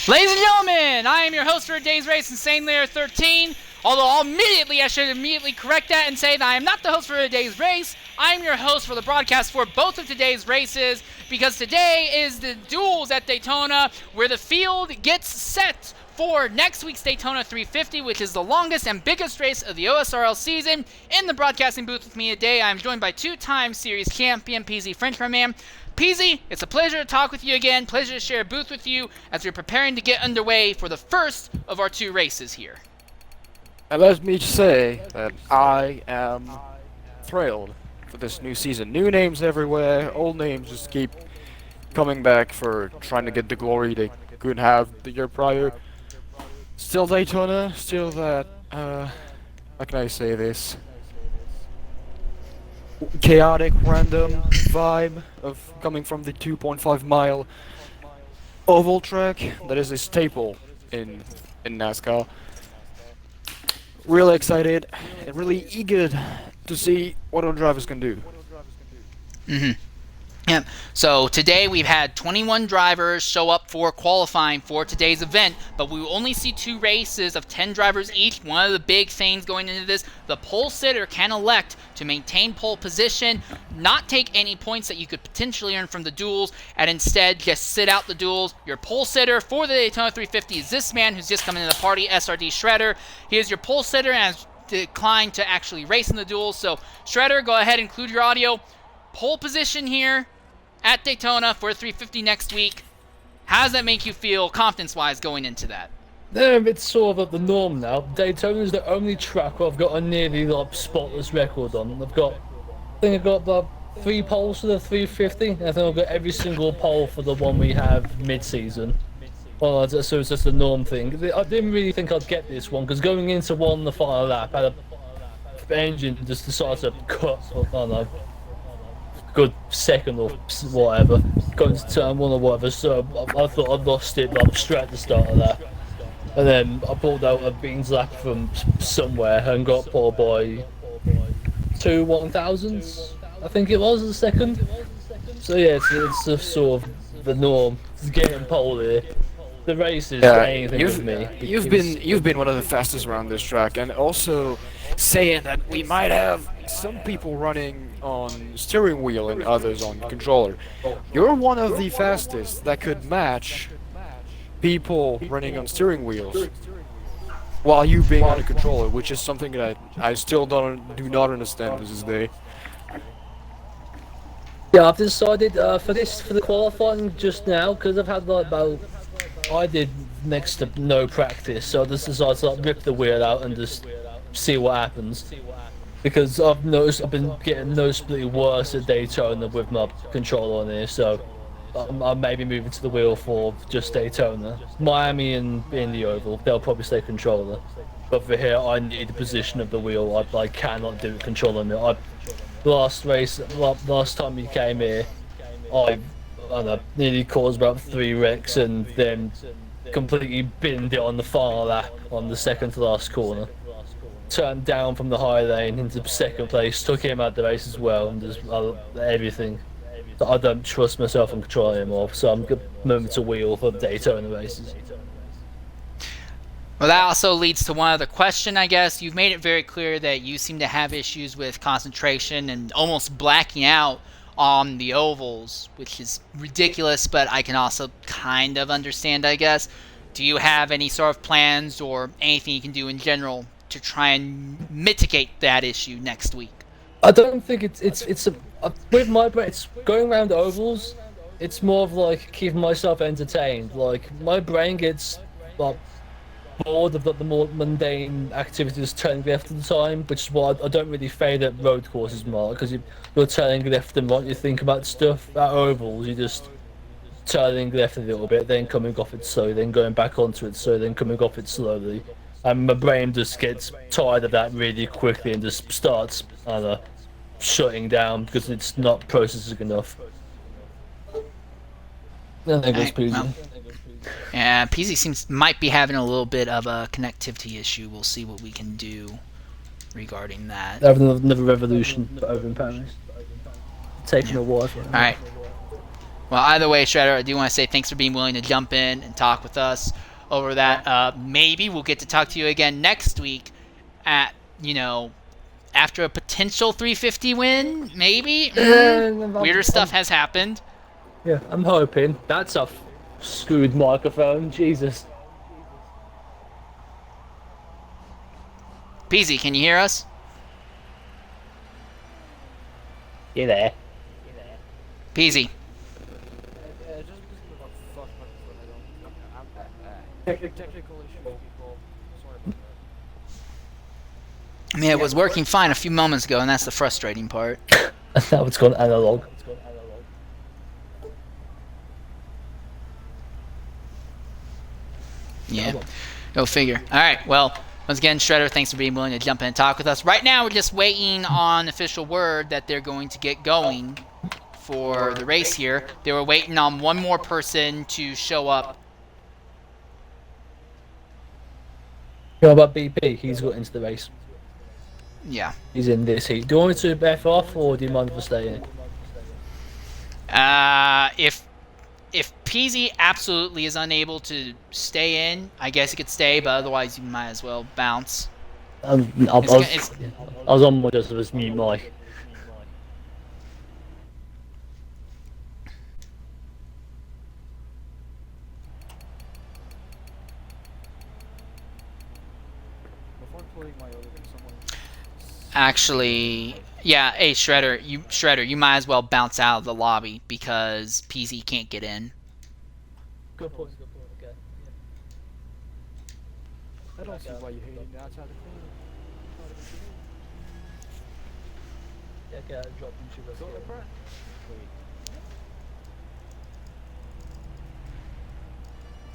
Ladies and gentlemen, I am your host for today's race, Insane Layer 13. Although I should immediately correct that and say that I am not the host for today's race. I am your host for the broadcast for both of today's races, because today is the Duels at Daytona, where the field gets set for next week's Daytona 350, which is the longest and biggest race of the OSRL season. In the broadcasting booth with me today, I am joined by two-time series champion PZ Frenchman Man. PZ, it's a pleasure to talk with you again. Pleasure to share a booth with you as we're preparing to get underway for the first of our two races here. And let me say that I am thrilled for this new season. New names everywhere, old names just keep coming back for trying to get the glory they couldn't have the year prior. Still Daytona, still that, how can I say this? Chaotic, random vibe of coming from the 2.5 mile oval track that is a staple in NASCAR. Really excited and really eager to see what our drivers can do. Yep. So today we've had 21 drivers show up for qualifying for today's event, but we will only see two races of 10 drivers each. One of the big things going into this, the pole sitter can elect to maintain pole position, not take any points that you could potentially earn from the duels, and instead just sit out the duels. Your pole sitter for the Daytona 350 is this man who's just come into the party, SRD Shredder. He is your pole sitter and has declined to actually race in the duels. So Shredder, go ahead and include your audio. Pole position here at Daytona for 350 next week. How does that make you feel confidence-wise going into that? It's sort of the norm now. Daytona is the only track where I've got a nearly spotless record on. I think I've got about 3 poles for the 350. And I think I've got every single pole for the one we have mid-season. Well, so it's just a norm thing. I didn't really think I'd get this one, because going into the final lap, I had a engine just decided to cut. I don't know, good second or whatever, going to turn one or whatever, so I thought I'd lost it, but I'm straight at the start of that. And then I pulled out a beans lap from somewhere and got pulled by 2 1,000s, I think it was, the second. So yeah, it's a sort of the norm. It's getting pole here. The race is anything with me. You've been one of the fastest around this track, and also saying that we might have some people running on steering wheel and others on controller. You're one of the fastest that could match people running on steering wheels while you being on a controller, which is something that I still do not understand to this day. Yeah, I've decided for the qualifying just now, because I've had I did next to no practice, so I just decided to rip the wheel out and just see what happens. Because I've noticed I've been getting noticeably worse at Daytona with my controller on here, so I'm maybe moving to the wheel for just Daytona. Miami and in the oval, they'll probably stay controller. But for here, I need the position of the wheel. I cannot do it controller. Last time we came here, I don't know, nearly caused about 3 wrecks and then completely binned it on the final lap on the second to last corner. Turned down from the high lane into second place, took him out the race as well, and just everything. I don't trust myself in control anymore, so I'm moving to wheel for Daytona races. Well, that also leads to one other question, I guess. You've made it very clear that you seem to have issues with concentration and almost blacking out on the ovals, which is ridiculous, but I can also kind of understand, I guess. Do you have any sort of plans or anything you can do in general to try and mitigate that issue next week? I don't think it's with my brain. It's going around ovals. It's more of like keeping myself entertained. Like my brain gets bored of the more mundane activities, turning left at the time, which is why I don't really fade at road courses more, because you're turning left and right. You think about stuff. At ovals, you just turning left a little bit, then coming off it slowly, then going back onto it, so then coming off it slowly. And my brain just gets tired of that really quickly and just starts, shutting down because it's not processing enough. I think it's PZ. Yeah, PZ might be having a little bit of a connectivity issue. We'll see what we can do regarding that. Having another revolution over in Paris. Taking a while. Alright. Well, either way, Shredder, I do want to say thanks for being willing to jump in and talk with us over that. Maybe we'll get to talk to you again next week at, after a potential 350 win, maybe? Weirder stuff has happened. Yeah, I'm hoping. That's a screwed microphone, Jesus. Peasy, can you hear us? You there? Peasy. Technical issue, people. Sorry about that. I mean, it was working fine a few moments ago, and that's the frustrating part. Now it's gone analog. Yeah, go figure. All right, well, once again, Shredder, thanks for being willing to jump in and talk with us. Right now, we're just waiting on official word that they're going to get going for the race here. They were waiting on one more person to show up. How about BP? He's got into the race. Yeah. He's in this heat. Do you want me to back off, or do you mind if I stay in? If Peasy absolutely is unable to stay in, I guess he could stay, but otherwise you might as well bounce. I was on my just as mute mic. Before putting my other someone. Actually, yeah. Hey, Shredder, you might as well bounce out of the lobby because Peasy can't get in. Good point. Okay. I don't see why you hating the outside the corner. Yeah, okay, I'll drop you. So, wait.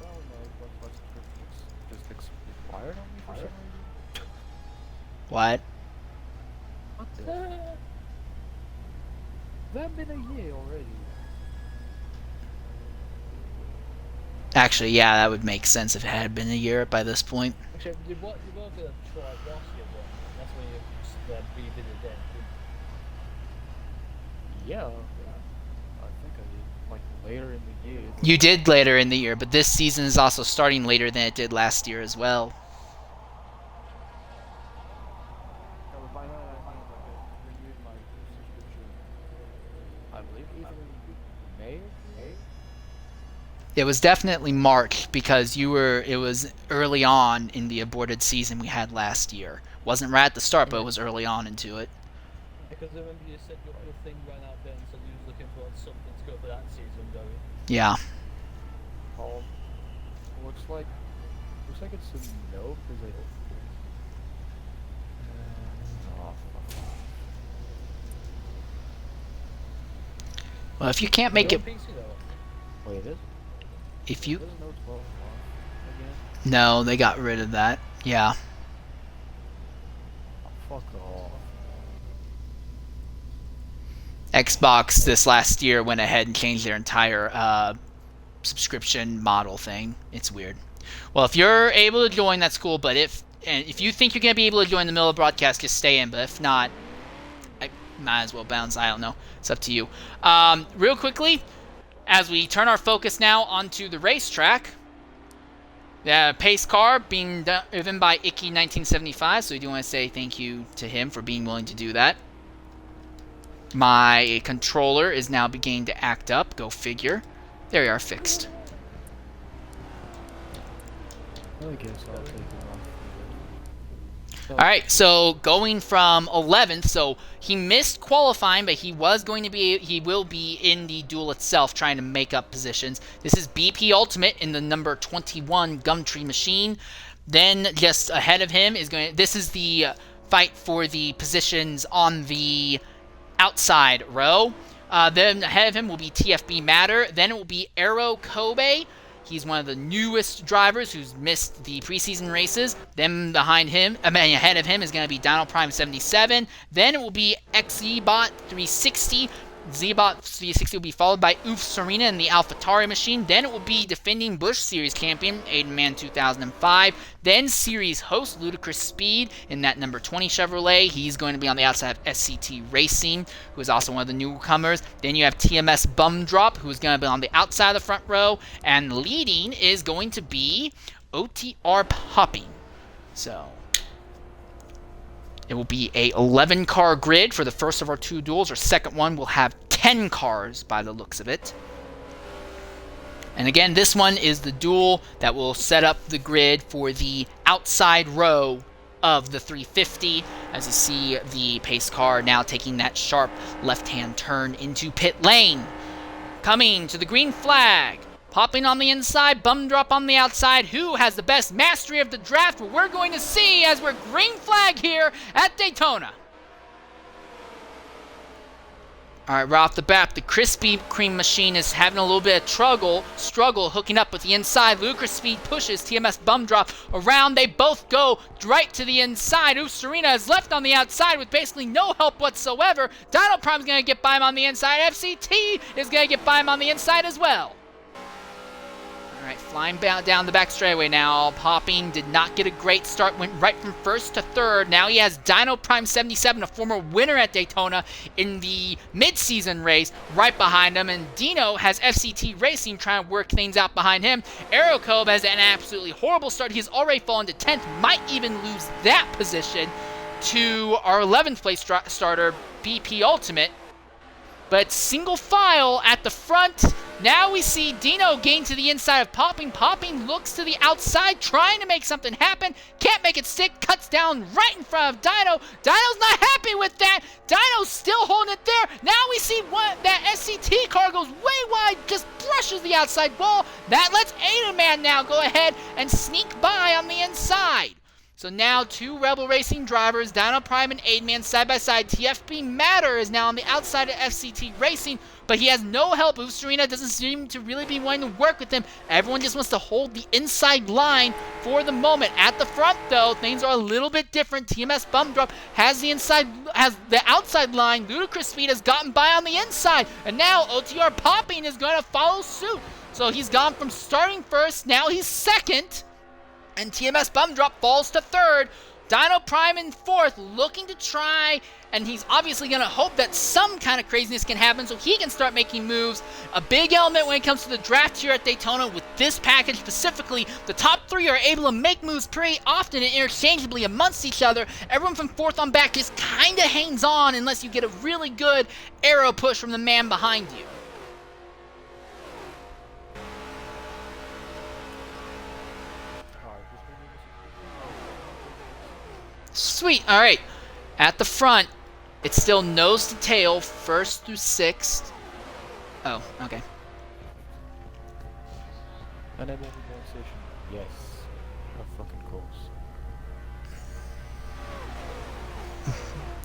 I don't know what just expired on me for some reason. What? What the? That been a year already. Actually, yeah, that would make sense if it had been a year by this point. Actually, you were going to try last year, but that's when you redid it then. Yeah. I think I did. Like later in the year. You did later in the year, but this season is also starting later than it did last year as well. No, but by that I mean like I renewed my subscription. I believe either in May. It was definitely March because it was early on in the aborted season we had last year. Wasn't right at the start, but it was early on into it. Because I remember you said your thing ran out then, so you was looking for something to go for that season going. Yeah. Looks like it's a no because Well, if you can't make it, wait, it is? if you There's no 12 again? no, they got rid of that. Yeah. Oh, fuck off. Xbox this last year went ahead and changed their entire subscription model thing. It's weird. Well, if you're able to join, that's cool. But if you think you're gonna be able to join in the middle of the broadcast, just stay in. But if not, I might as well bounce. I don't know. It's up to you. Real quickly, as we turn our focus now onto the racetrack, the pace car being driven by Icky 1975. So we do want to say thank you to him for being willing to do that. My controller is now beginning to act up. Go figure. There we are, fixed. I guess I'll take it off. Alright, so going from 11th, so he missed qualifying, but he will be in the duel itself trying to make up positions. This is BP Ultimate in the number 21 Gumtree machine. Then just ahead of him this is the fight for the positions on the outside row. Then ahead of him will be TFB Matter. Then it will be Aero Kobe. He's one of the newest drivers who's missed the preseason races. Then ahead of him is going to be Donald Prime 77. Then it will be XEBot 360. Zbot 360 will be followed by Oof Serena in the AlphaTauri machine. Then it will be defending Busch Series champion Aiden Man 2005. Then series host Ludicrous Speed in that number 20 Chevrolet. He's going to be on the outside of SCT Racing, who is also one of the newcomers. Then you have TMS Bum Drop, who is going to be on the outside of the front row. And leading is going to be OTR Popping. So it will be a 11-car grid for the first of our 2 duels. Our second one will have 10 cars by the looks of it. And again, this one is the duel that will set up the grid for the outside row of the 350. As you see the pace car now taking that sharp left-hand turn into pit lane. Coming to the green flag. Popping on the inside, Bum Drop on the outside. Who has the best mastery of the draft? We're going to see as we're green flag here at Daytona. All right, right off the bat, the Krispy Kreme machine is having a little bit of struggle hooking up with the inside. Ludicrous Speed pushes TMS Bum Drop around. They both go right to the inside. Oof Serena is left on the outside with basically no help whatsoever. Dino Prime's going to get by him on the inside. FCT is going to get by him on the inside as well. All right, flying down the back straightaway now. Popping did not get a great start. Went right from first to third. Now he has Dino Prime 77, a former winner at Daytona in the mid-season race, right behind him. And Dino has FCT Racing trying to work things out behind him. Aerocobe has an absolutely horrible start. He's already fallen to 10th. Might even lose that position to our 11th place starter, BP Ultimate. But single file at the front. Now we see Dino gain to the inside of Popping. Popping looks to the outside, trying to make something happen. Can't make it stick. Cuts down right in front of Dino. Dino's not happy with that. Dino's still holding it there. Now we see that SCT car goes way wide, just brushes the outside wall. That lets Aiden Man now go ahead and sneak by on the inside. So now 2 Rebel Racing drivers, Dino Prime and Aiden Man side by side. TFB Matter is now on the outside of FCT Racing, but he has no help. Oof Serena doesn't seem to really be wanting to work with him. Everyone just wants to hold the inside line for the moment. At the front, though, things are a little bit different. TMS Bum Drop has the outside line. Ludicrous Speed has gotten by on the inside, and now OTR Popping is going to follow suit. So he's gone from starting first, now he's second. And TMS Bum Drop falls to third. Dino Prime in fourth, looking to try, and he's obviously going to hope that some kind of craziness can happen so he can start making moves. A big element when it comes to the draft here at Daytona with this package specifically, the top 3 are able to make moves pretty often and interchangeably amongst each other. Everyone from fourth on back just kind of hangs on unless you get a really good arrow push from the man behind you. Sweet. All right. At the front, it's still nose to tail, first through sixth. Oh, okay. Enable station. Yes. Of fucking course.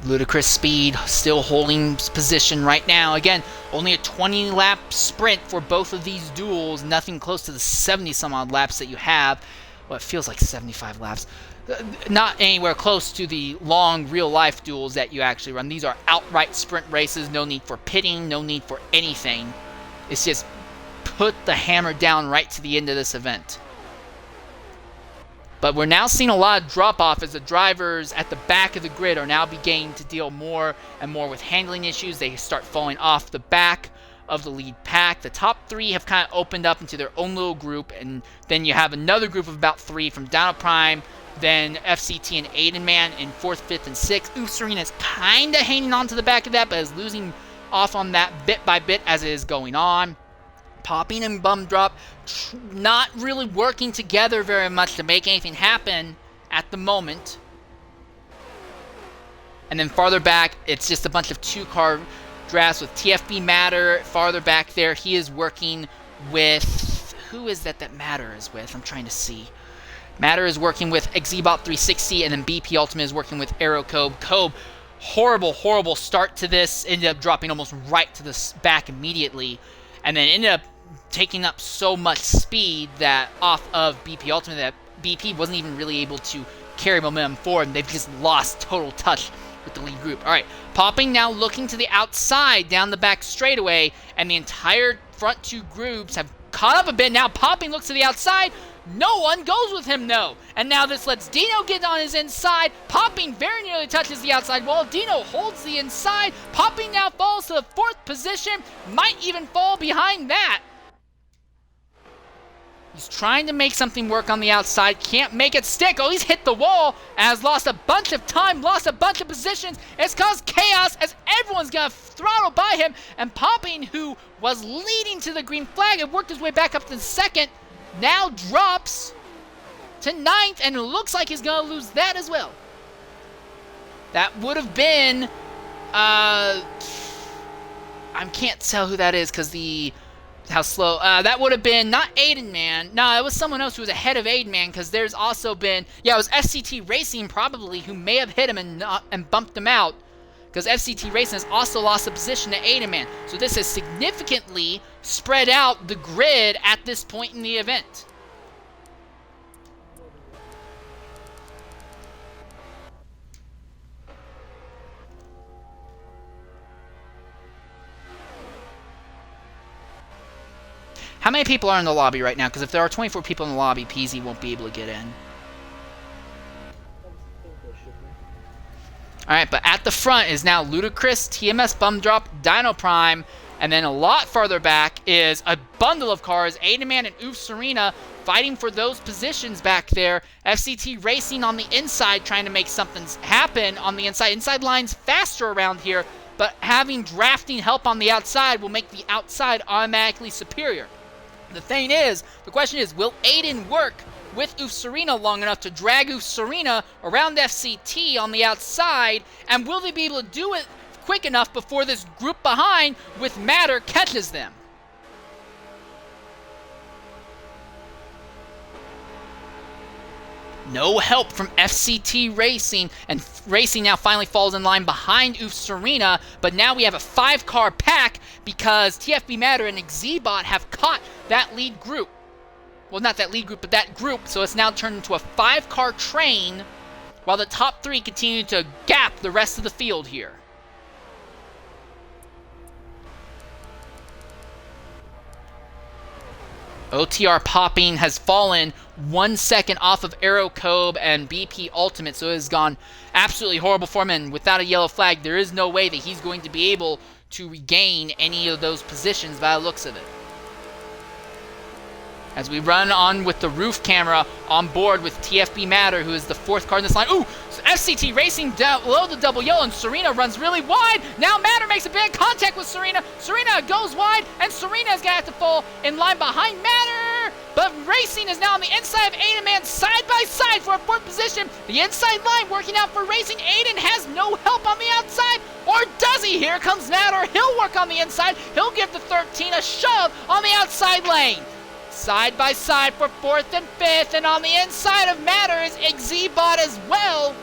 Ludicrous Speed still holding position right now. Again, only a 20-lap sprint for both of these duels. Nothing close to the 70-some-odd laps that you have. Well, it feels like 75 laps. Not anywhere close to the long real-life duels that you actually run. These are outright sprint races. No need for pitting. No need for anything. It's just put the hammer down right to the end of this event. But we're now seeing a lot of drop-off as the drivers at the back of the grid are now beginning to deal more and more with handling issues. They start falling off the back of the lead pack. The top 3 have kind of opened up into their own little group, and then you have another group of about 3 from Dino Prime, then FCT and Aiden Man in 4th, 5th, and 6th. Oof Serena is kind of hanging on to the back of that, but is losing off on that bit by bit as it is going on. Popping and Bum Drop not really working together very much to make anything happen at the moment. And then farther back, it's just a bunch of 2-car drafts with TFB Matter farther back there. He is working with... Who is that Matter is with? I'm trying to see. Matter is working with Xbot 360, and then BP Ultimate is working with Aerocobe. Cobe, horrible start to this. Ended up dropping almost right to the back immediately. And then ended up taking up so much speed that off of BP Ultimate that BP wasn't even really able to carry momentum forward. And they've just lost total touch with the lead group. All right, Popping now looking to the outside down the back straightaway, and the entire front two groups have caught up a bit. Now Popping looks to the outside. No one goes with him, no. And now this lets Dino get on his inside. Popping very nearly touches the outside wall. Dino holds the inside. Popping now falls to the 4th position. Might even fall behind that. He's trying to make something work on the outside. Can't make it stick. Oh, he's hit the wall. Has lost a bunch of time. Lost a bunch of positions. It's caused chaos as everyone's going to throttle by him. And Popping, who was leading to the green flag and worked his way back up to 2nd, now drops to 9th, and it looks like he's going to lose that as well. That would have been, I can't tell who that is because how slow, that would have been not Aiden Man. No, it was someone else who was ahead of Aiden Man, because there's also been, yeah, it was FCT Racing probably who may have hit him and bumped him out, because FCT Racing has also lost a position to Aiden Man. So this has significantly spread out the grid at this point in the event. How many people are in the lobby right now? Because if there are 24 people in the lobby, PZ won't be able to get in. Alright, but at the front is now Ludacris, TMS Bum Drop, Dino Prime, and then a lot farther back is a bundle of cars, Aiden Man and Oof Serena fighting for those positions back there. FCT Racing on the inside trying to make something happen on the inside. Inside line's faster around here, but having drafting help on the outside will make the outside automatically superior. The question is, will Aiden work with Oof Serena long enough to drag Oof Serena around FCT on the outside, and will they be able to do it quick enough before this group behind with Matter catches them? No help from FCT Racing, and Racing now finally falls in line behind Oof Serena, but now we have a 5-car pack because TFB Matter and Xebot have caught that lead group. Well, not that lead group, but that group, so it's now turned into a 5-car train while the top 3 continue to gap the rest of the field here. OTR Popping has fallen 1 second off of Aero Cobe and BP Ultimate, so it has gone absolutely horrible for him, and without a yellow flag, there is no way that he's going to be able to regain any of those positions by the looks of it. As we run on with the roof camera on board with TFB Matter, who is the 4th car in this line. Ooh, so FCT Racing down below the double yellow, and Serena runs really wide. Now Matter makes a big contact with Serena. Serena goes wide, and Serena's gonna have to fall in line behind Matter. But Racing is now on the inside of Aiden Man, side by side for a 4th position. The inside line working out for Racing. Aiden has no help on the outside, or does he? Here comes Matter. He'll work on the inside. He'll give the 13 a shove on the outside lane. Side by side for 4th and 5th, and on the inside of Matter is Xebot as well.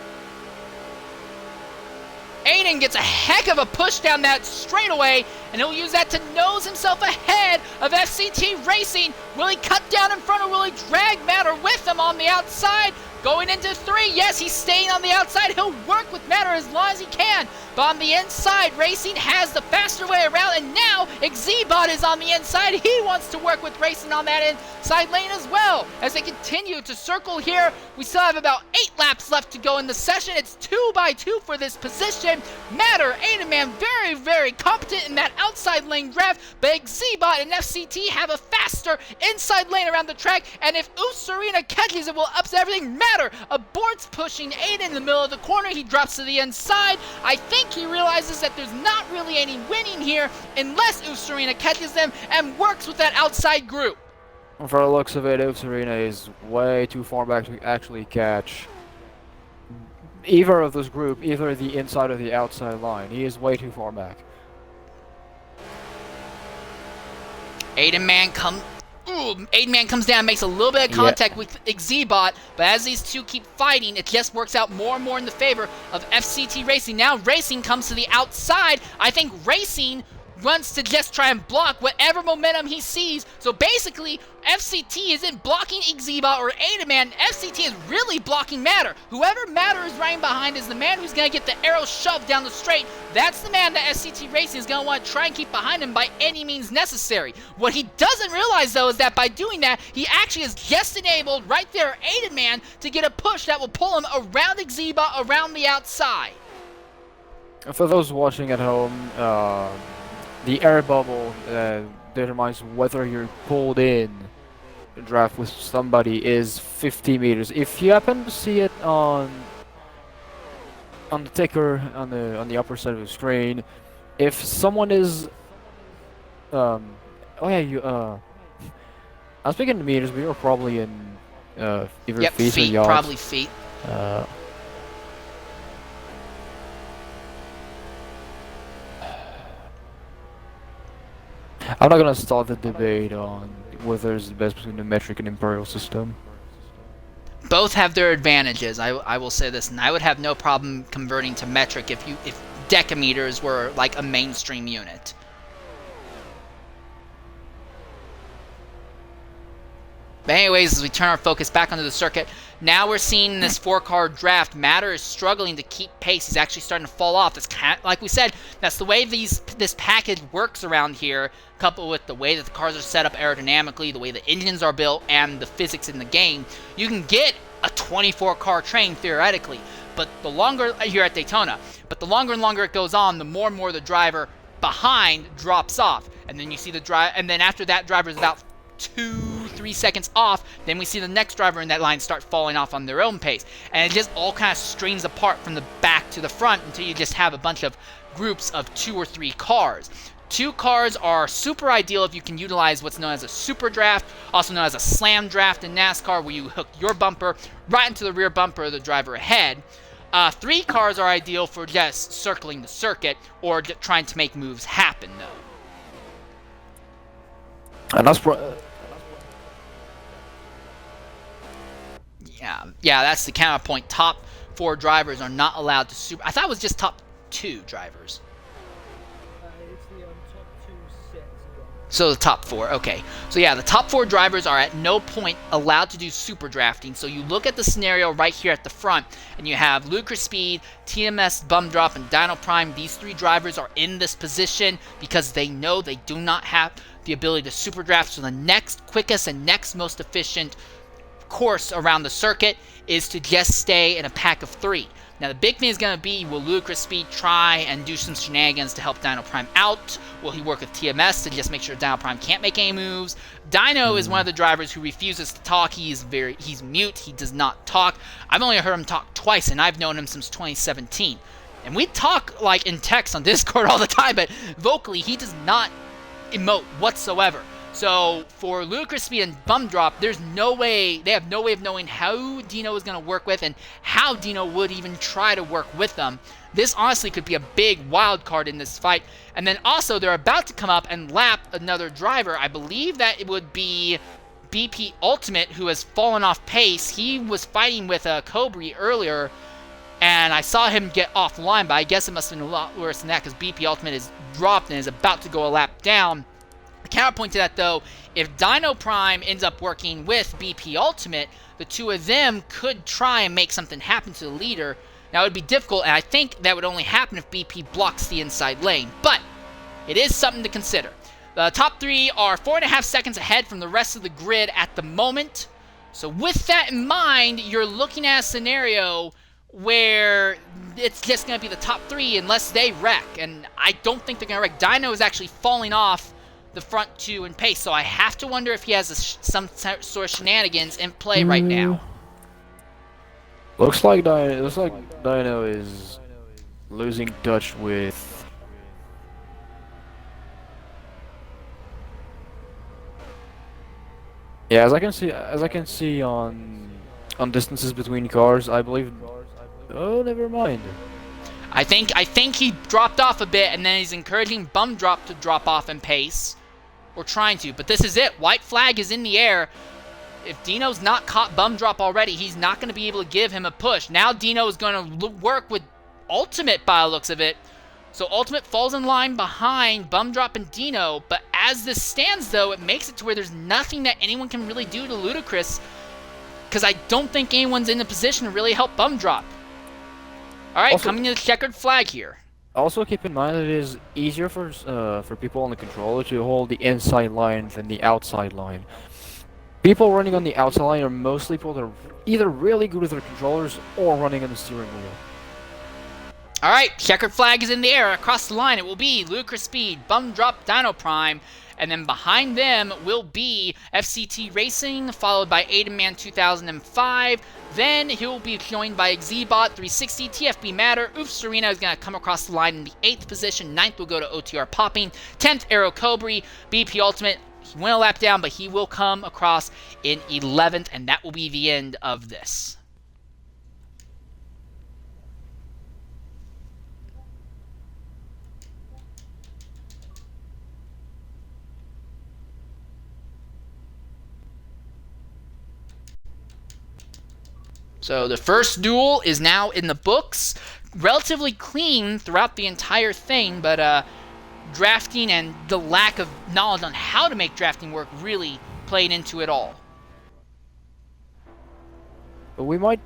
Aiden gets a heck of a push down that straightaway, and he'll use that to nose himself ahead of FCT Racing. Will he cut down in front, or will he drag Matter with him on the outside? Going into 3, yes, he's staying on the outside. He'll work with Matter as long as he can. But on the inside, Racing has the faster way around, and now Xebot is on the inside. He wants to work with Racing on that inside lane as well. As they continue to circle here, we still have about 8 laps left to go in the session. It's 2 by 2 for this position. Matter, Aiden Man, very, very competent in that outside lane draft, but Xebot and FCT have a faster inside lane around the track, and if Oof Serena catches it, will upset everything. Matter aborts pushing Aiden in the middle of the corner. He drops to the inside. I think he realizes that there's not really any winning here unless Oof Serena catches them and works with that outside group. For the looks of it, Oof Serena is way too far back to actually catch either of this group, either the inside or the outside line. He is way too far back. Aiden Man comes down, makes a little bit of contact with Xebot, but as these two keep fighting, it just works out more and more in the favor of FCT Racing. Now Racing comes to the outside. I think Racing runs to just try and block whatever momentum he sees. So basically, FCT isn't blocking Xeba or Adaman. FCT is really blocking Matter. Whoever Matter is running behind is the man who's going to get the arrow shoved down the straight. That's the man that FCT Racing is going to want to try and keep behind him by any means necessary. What he doesn't realize, though, is that by doing that, he actually has just enabled right there Adaman to get a push that will pull him around Xeba, around the outside. For those watching at home, the air bubble determines whether you're pulled in a draft with somebody is 50 meters. If you happen to see it on the ticker on the upper side of the screen, if someone is oh yeah, you I'm speaking in meters, but you're probably in either Yep, feet or feet, yards. probably feet. I'm not gonna start the debate on whether it's the best between the metric and imperial system. Both have their advantages. I will say this, and I would have no problem converting to metric if decameters were like a mainstream unit. But anyways, as we turn our focus back onto the circuit, now we're seeing this 4-car draft. Matter is struggling to keep pace. He's actually starting to fall off. That's kind of, like we said, that's the way this package works around here, coupled with the way that the cars are set up aerodynamically, the way the engines are built, and the physics in the game. You can get a 24-car train, theoretically, but the longer, here at Daytona, but the longer and longer it goes on, the more and more the driver behind drops off. And then you see the drive, and then after that driver is about 2-3 seconds off, then we see the next driver in that line start falling off on their own pace, and it just all kind of streams apart from the back to the front until you just have a bunch of groups of 2 or 3 cars. 2 cars are super ideal if you can utilize what's known as a super draft, also known as a slam draft in NASCAR, where you hook your bumper right into the rear bumper of the driver ahead. 3 cars are ideal for just circling the circuit or trying to make moves happen, though. And that's Yeah, that's the counterpoint. Top 4 drivers are not allowed to super. I thought it was just top 2 drivers. It's the top 2 sets. So the top 4, okay. So yeah, the top 4 drivers are at no point allowed to do super drafting. So you look at the scenario right here at the front, and you have Ludicrous Speed, TMS, Bum Drop, and Dino Prime. These 3 drivers are in this position because they know they do not have the ability to super draft. So the next quickest and next most efficient course around the circuit is to just stay in a pack of 3. Now the big thing is going to be, will Ludicrous Speed try and do some shenanigans to help Dino Prime out? Will he work with TMS to just make sure Dino Prime can't make any moves? Dino is one of the drivers who refuses to talk. He's mute. He does not talk. I've only heard him talk twice, and I've known him since 2017. And we talk like in text on Discord all the time, but vocally he does not emote whatsoever. So for Ludicrous Speed and Bum Drop, there's no way, they have no way of knowing how Dino is going to work with and how Dino would even try to work with them. This honestly could be a big wild card in this fight. And then also they're about to come up and lap another driver. I believe that it would be BP Ultimate, who has fallen off pace. He was fighting with Cobri earlier, and I saw him get offline, but I guess it must have been a lot worse than that because BP Ultimate is dropped and is about to go a lap down. The counterpoint to that, though, if Dino Prime ends up working with BP Ultimate, the 2 of them could try and make something happen to the leader. Now, it would be difficult, and I think that would only happen if BP blocks the inside lane, but it is something to consider. The top 3 are 4.5 seconds ahead from the rest of the grid at the moment. So with that in mind, you're looking at a scenario where it's just going to be the top 3 unless they wreck, and I don't think they're going to wreck. Dino is actually falling off the front 2 in pace, so I have to wonder if he has some sort of shenanigans in play right now. Looks like Dino is losing touch with. Yeah, as I can see on distances between cars, I believe. Oh, never mind. I think he dropped off a bit, and then he's encouraging Bum Drop to drop off in pace. Or trying to, but this is it. White flag is in the air. If Dino's not caught Bum Drop already, he's not going to be able to give him a push. Now Dino is going to work with Ultimate by the looks of it. So Ultimate falls in line behind Bum Drop and Dino, but as this stands though, it makes it to where there's nothing that anyone can really do to Ludacris, because I don't think anyone's in a position to really help Bum Drop. Alright, Also, coming to the checkered flag here. Also keep in mind that it is easier for people on the controller to hold the inside line than the outside line. People running on the outside line are mostly people that are either really good with their controllers or running on the steering wheel. Alright, checkered flag is in the air. Across the line, it will be Ludacris Speed, Bum Drop, Dino Prime, and then behind them will be FCT Racing, followed by Aidenman 2005. Then he will be joined by Xbot 360, TFB Matter. Oof Serena is going to come across the line in the 8th position. 9th will go to OTR Popping. 10th, Aero Cobri. BP Ultimate, he went a lap down, but he will come across in 11th, and that will be the end of this. So the first duel is now in the books. Relatively clean throughout the entire thing, but drafting and the lack of knowledge on how to make drafting work really played into it all. But we might...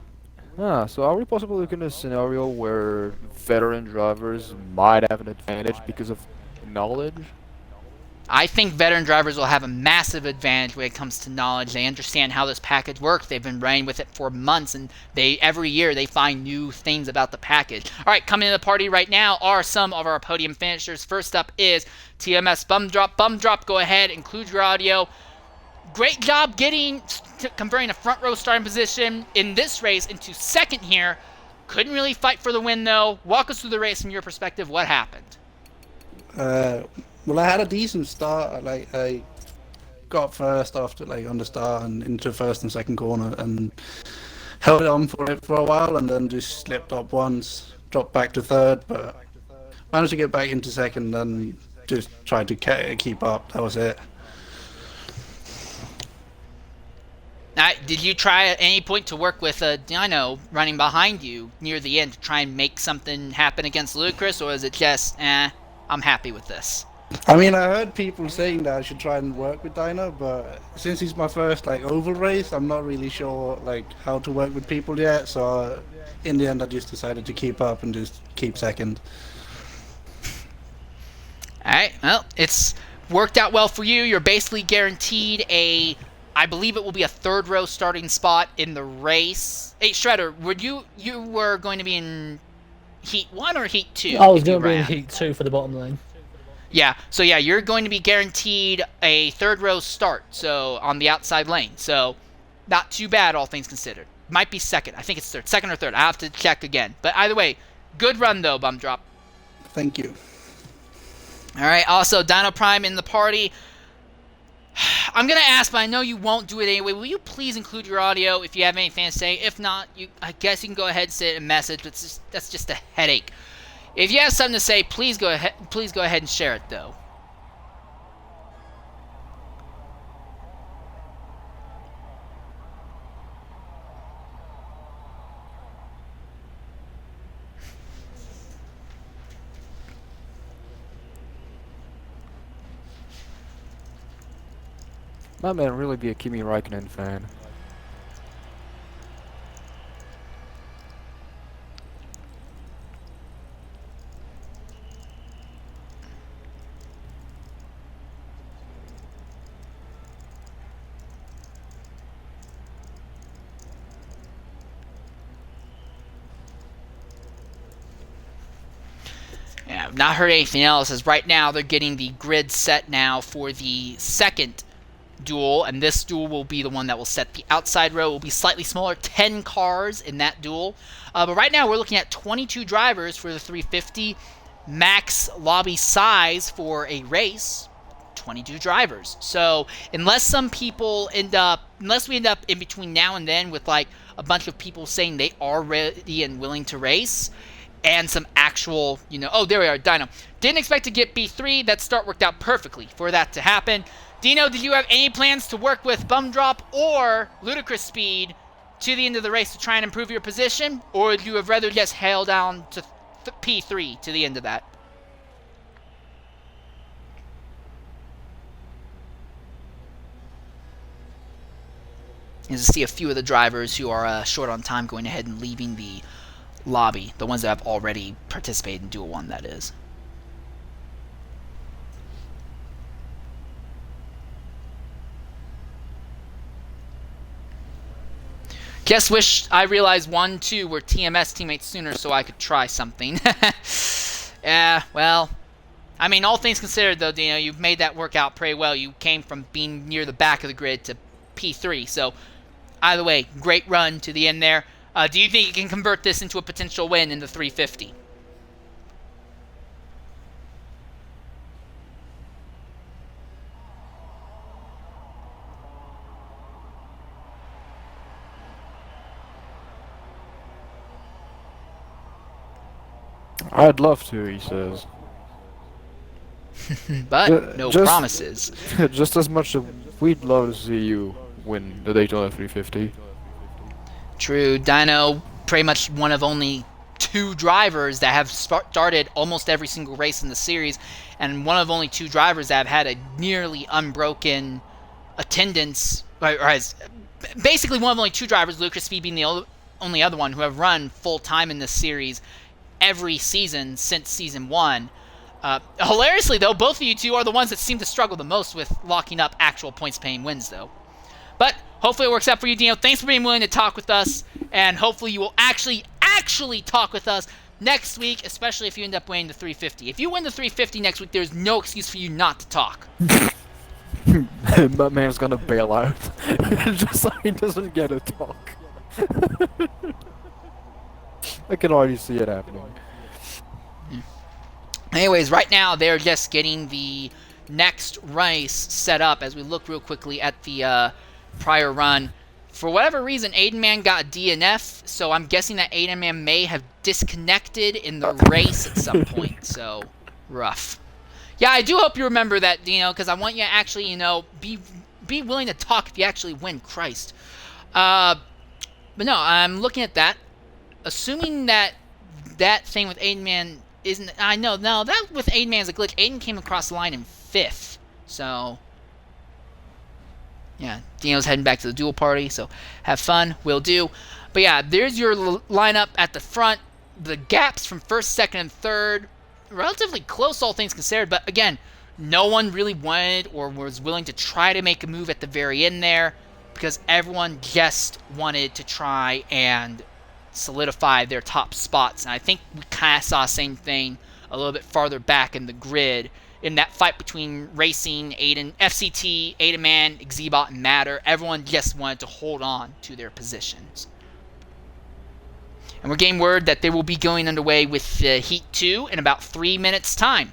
so are we possibly looking at a scenario where veteran drivers might have an advantage because of knowledge? I think veteran drivers will have a massive advantage when it comes to knowledge. They understand how this package works. They've been running with it for months, and every year they find new things about the package. All right, coming to the party right now are some of our podium finishers. First up is TMS Bum Drop. Bum Drop, go ahead, include your audio. Great job converting a front row starting position in this race into second here. Couldn't really fight for the win, though. Walk us through the race from your perspective. What happened? Well, I had a decent start. I got first after on the start and into first and second corner, and held it on for a while, and then just slipped up once, dropped back to third, but managed to get back into second and just tried to keep up. That was it. Did you try at any point to work with Dino running behind you near the end to try and make something happen against Ludacris, or is it just, I'm happy with this? I mean, I heard people saying that I should try and work with Dino, but since he's my first oval race, I'm not really sure how to work with people yet. So in the end, I just decided to keep up and just keep second. All right, well, it's worked out well for you. You're basically guaranteed I believe it will be a third row starting spot in the race. Hey, Shredder, you were going to be in Heat 1 or Heat 2? I was going to be in Heat 2 for the bottom lane. Yeah, so yeah, you're going to be guaranteed a third row start, so on the outside lane. So not too bad, all things considered. Might be second. I think it's third. Second or third. I'll have to check again. But either way, good run, though, Bum Drop. Thank you. All right, also, Dino Prime in the party. I'm going to ask, but I know you won't do it anyway. Will you please include your audio if you have anything to say? If not, I guess you can go ahead and send a message, but that's just a headache. If you have something to say, please go ahead and share it, though. My man really be a Kimi Raikkonen fan. Yeah, I've not heard anything else, as right now they're getting the grid set now for the second duel, and this duel will be the one that will set the outside row. It will be slightly smaller, 10 cars in that duel. But right now we're looking at 22 drivers for the 350. Max lobby size for a race, 22 drivers. So unless we end up in between now and then with a bunch of people saying they are ready and willing to race, and some actual, oh, there we are, Dino. Didn't expect to get B3. That start worked out perfectly for that to happen. Dino, did you have any plans to work with Bum Drop or Ludacris Speed to the end of the race to try and improve your position? Or would you have rather just held down to P3 to the end of that? is to see a few of the drivers who are short on time going ahead and leaving the lobby. The ones that have already participated in Duel 1, that is. Guess wish I realized 1, 2 were TMS teammates sooner so I could try something. Yeah, well, I mean, all things considered, though, Dino, you've made that work out pretty well. You came from being near the back of the grid to P3, so either way, great run to the end there. Do you think you can convert this into a potential win in the 350? I'd love to, he says. But no Just- promises. Just as much as we'd love to see you win the Daytona 350. True, Dino, pretty much one of only 2 drivers that have started almost every single race in the series, and one of only 2 drivers that have had a nearly unbroken attendance, or has basically one of only 2 drivers, Lucas Speed being the only other one, who have run full time in this series every season since season 1. Hilariously, though, both of you 2 are the ones that seem to struggle the most with locking up actual points-paying wins, though. But hopefully it works out for you, Dino. Thanks for being willing to talk with us, and hopefully you will actually talk with us next week, especially if you end up winning the 350. If you win the 350 next week, there's no excuse for you not to talk. That man's gonna bail out. Just so he doesn't get a talk. I can already see it happening. Anyways, right now they're just getting the next race set up as we look real quickly at the prior run. For whatever reason, Aidenman got a DNF, so I'm guessing that Aidenman may have disconnected in the race at some point, so rough. Yeah, I do hope you remember that, Dino, because I want you to actually, be willing to talk if you actually win, Christ. But no, I'm looking at that. Assuming that thing with Aidenman isn't... I know, no, that with Aidenman is a glitch. Aiden came across the line in 5th, so... Yeah, Dino's heading back to the duel party, so have fun, will do. But yeah, there's your lineup at the front. The gaps from 1st, 2nd, and 3rd, relatively close all things considered, but again, no one really wanted or was willing to try to make a move at the very end there because everyone just wanted to try and solidify their top spots. And I think we kind of saw the same thing a little bit farther back in the grid in that fight between Racing, Aiden, FCT, Aidenman, Xebot, and Matter. Everyone just wanted to hold on to their positions. And we're getting word that they will be going underway with Heat 2 in about 3 minutes' time.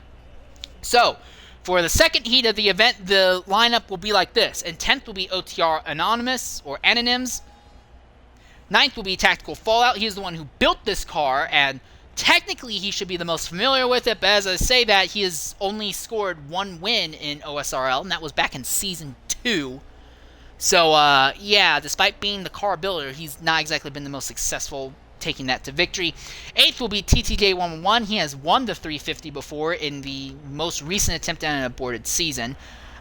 So, for the second heat of the event, the lineup will be like this. In 10th will be OTR Anonymous, or Anonyms. 9th will be Tactical Fallout. He's the one who built this car, and technically he should be the most familiar with it, but as I say that, he has only scored 1 win in OSRL, and that was back in Season 2. So, yeah, despite being the car builder, he's not exactly been the most successful taking that to victory. 8th will be TTJ111. He has won the 350 before in the most recent attempt at an aborted season.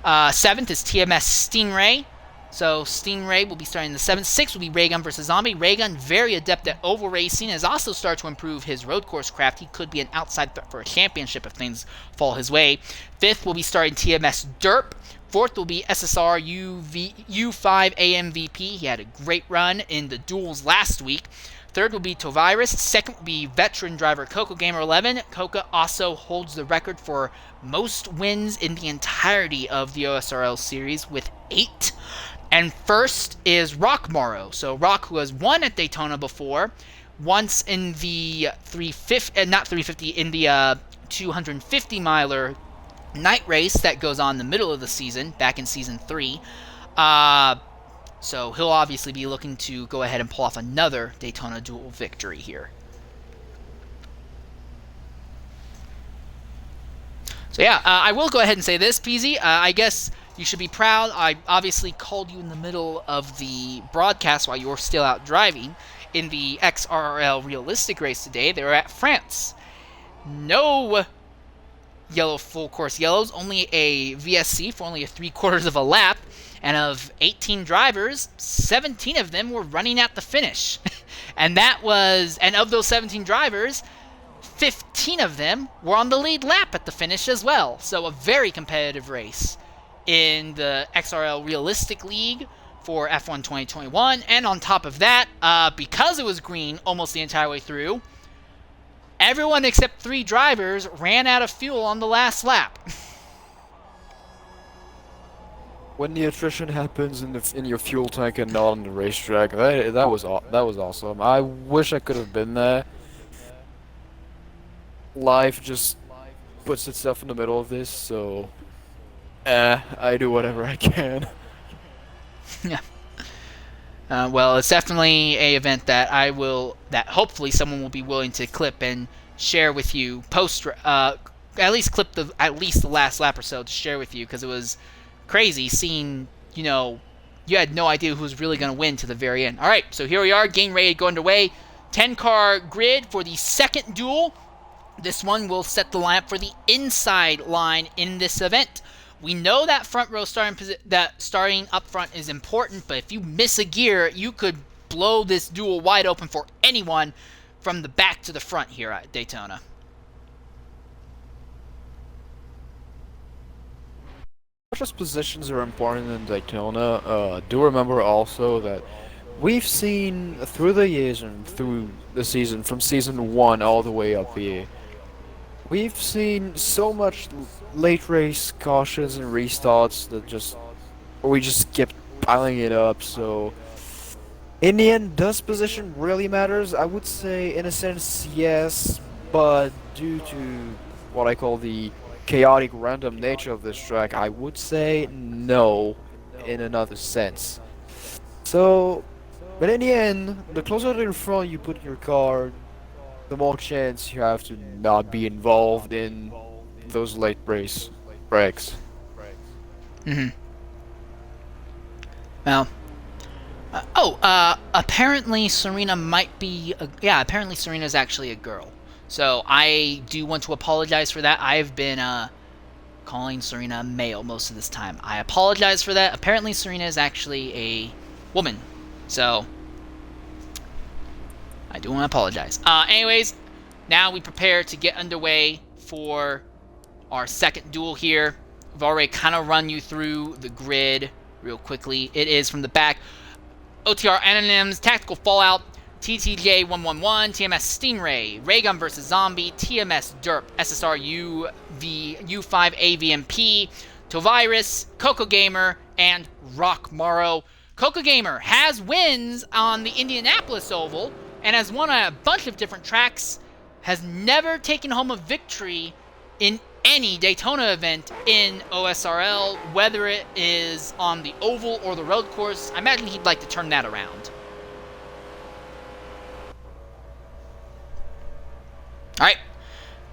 7th is TMS Stingray. So Stingray will be starting in the 7th. 6th will be Raygun versus Zombie. Raygun, very adept at oval racing, has also started to improve his road course craft. He could be an outside threat for a championship if things fall his way. 5th will be starting TMS Derp. 4th will be SSR U5 AMVP. He had a great run in the duels last week. 3rd will be Tovirus. 2nd will be veteran driver Coco Gamer 11. Coca also holds the record for most wins in the entirety of the OSRL series with 8. And 1st is Rock Morrow. So Rock, who has won at Daytona before, once in the 350, in the 250 miler night race that goes on in the middle of the season, back in Season 3. So he'll obviously be looking to go ahead and pull off another Daytona duel victory here. So yeah, I will go ahead and say this, PZ. I guess you should be proud. I obviously called you in the middle of the broadcast while you were still out driving in the XRL realistic race today. They were at France. No yellow full course yellows, only a VSC for only a 3/4 of a lap. And of 18 drivers, 17 of them were running at the finish. And of those 17 drivers, 15 of them were on the lead lap at the finish as well. So a very competitive race in the XRL Realistic League for F1 2021. And on top of that, because it was green almost the entire way through, everyone except 3 drivers ran out of fuel on the last lap. When the attrition happens in your fuel tank and not on the racetrack, that was awesome. I wish I could have been there. Life just puts itself in the middle of this, so I do whatever I can. Yeah. Well, it's definitely a event that that hopefully someone will be willing to clip and share with you at least the last lap or so to share with you, because it was crazy seeing, you had no idea who was really going to win to the very end. All right, so here we are, getting ready to go underway. 10-car grid for the second duel. This one will set the lineup for the inside line in this event. We know that front row starting up front is important, but if you miss a gear, you could blow this duel wide open for anyone from the back to the front here at Daytona. Just positions are important in Daytona. Do remember also that we've seen through the years and through the season, from season 1 all the way up here, we've seen so much late race cautions and restarts that we just kept piling it up. So in the end, does position really matters? I would say in a sense yes, but due to what I call the chaotic random nature of this track, I would say no in another sense. So, but in the end, the closer to the front you put your car, the more chance you have to not be involved in those late race breaks. Well, apparently Serena might be apparently Serena's actually a girl. So I do want to apologize for that. I've been calling Serena male most of this time. I apologize for that. Apparently Serena is actually a woman. So I do want to apologize. Anyways, now we prepare to get underway for our second duel here. We've already kind of run you through the grid real quickly. It is from the back. OTR Anonyms, Tactical Fallout, TTJ111, TMS Stingray, Raygun vs. Zombie, TMS Derp, SSR U5 AVMP, Tovirus, Coco Gamer, and Rock Morrow. Coco Gamer has wins on the Indianapolis Oval and has won on a bunch of different tracks, has never taken home a victory in any Daytona event in OSRL, whether it is on the oval or the road course. I imagine he'd like to turn that around. Alright,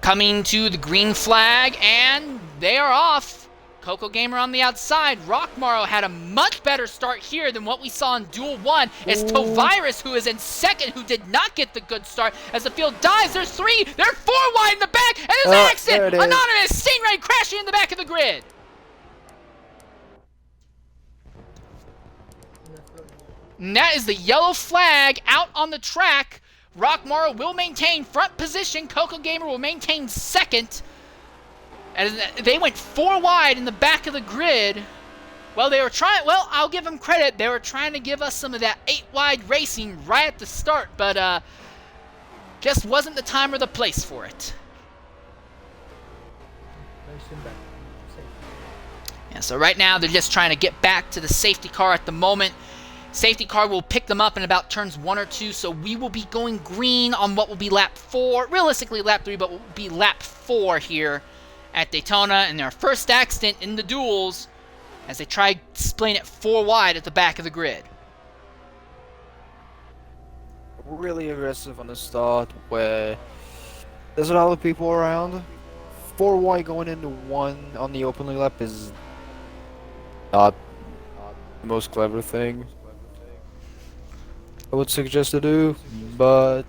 coming to the green flag, and they are off. Coco Gamer on the outside. Rockmorrow had a much better start here than what we saw in Duel 1. It's Tovirus who is in second, who did not get the good start. As the field dies, there's 3, they're 4 wide in the back, and there's an accident! Anonymous, Stingray crashing in the back of the grid. And that is the yellow flag out on the track. Rockmorrow will maintain front position. Coco Gamer will maintain second. As they went 4 wide in the back of the grid. Well, I'll give them credit. They were trying to give us some of that 8 wide racing right at the start, but just wasn't the time or the place for it. Yeah, so right now they're just trying to get back to the safety car at the moment. Safety car will pick them up in about turns 1 or 2, so we will be going green on what will be lap 4. Realistically lap 3, but will be lap 4 here at Daytona in their first accident in the duels as they try splitting it 4 wide at the back of the grid. Really aggressive on the start where there's a lot of people around. 4 wide going into 1 on the opening lap is not the most clever thing I would suggest to do, but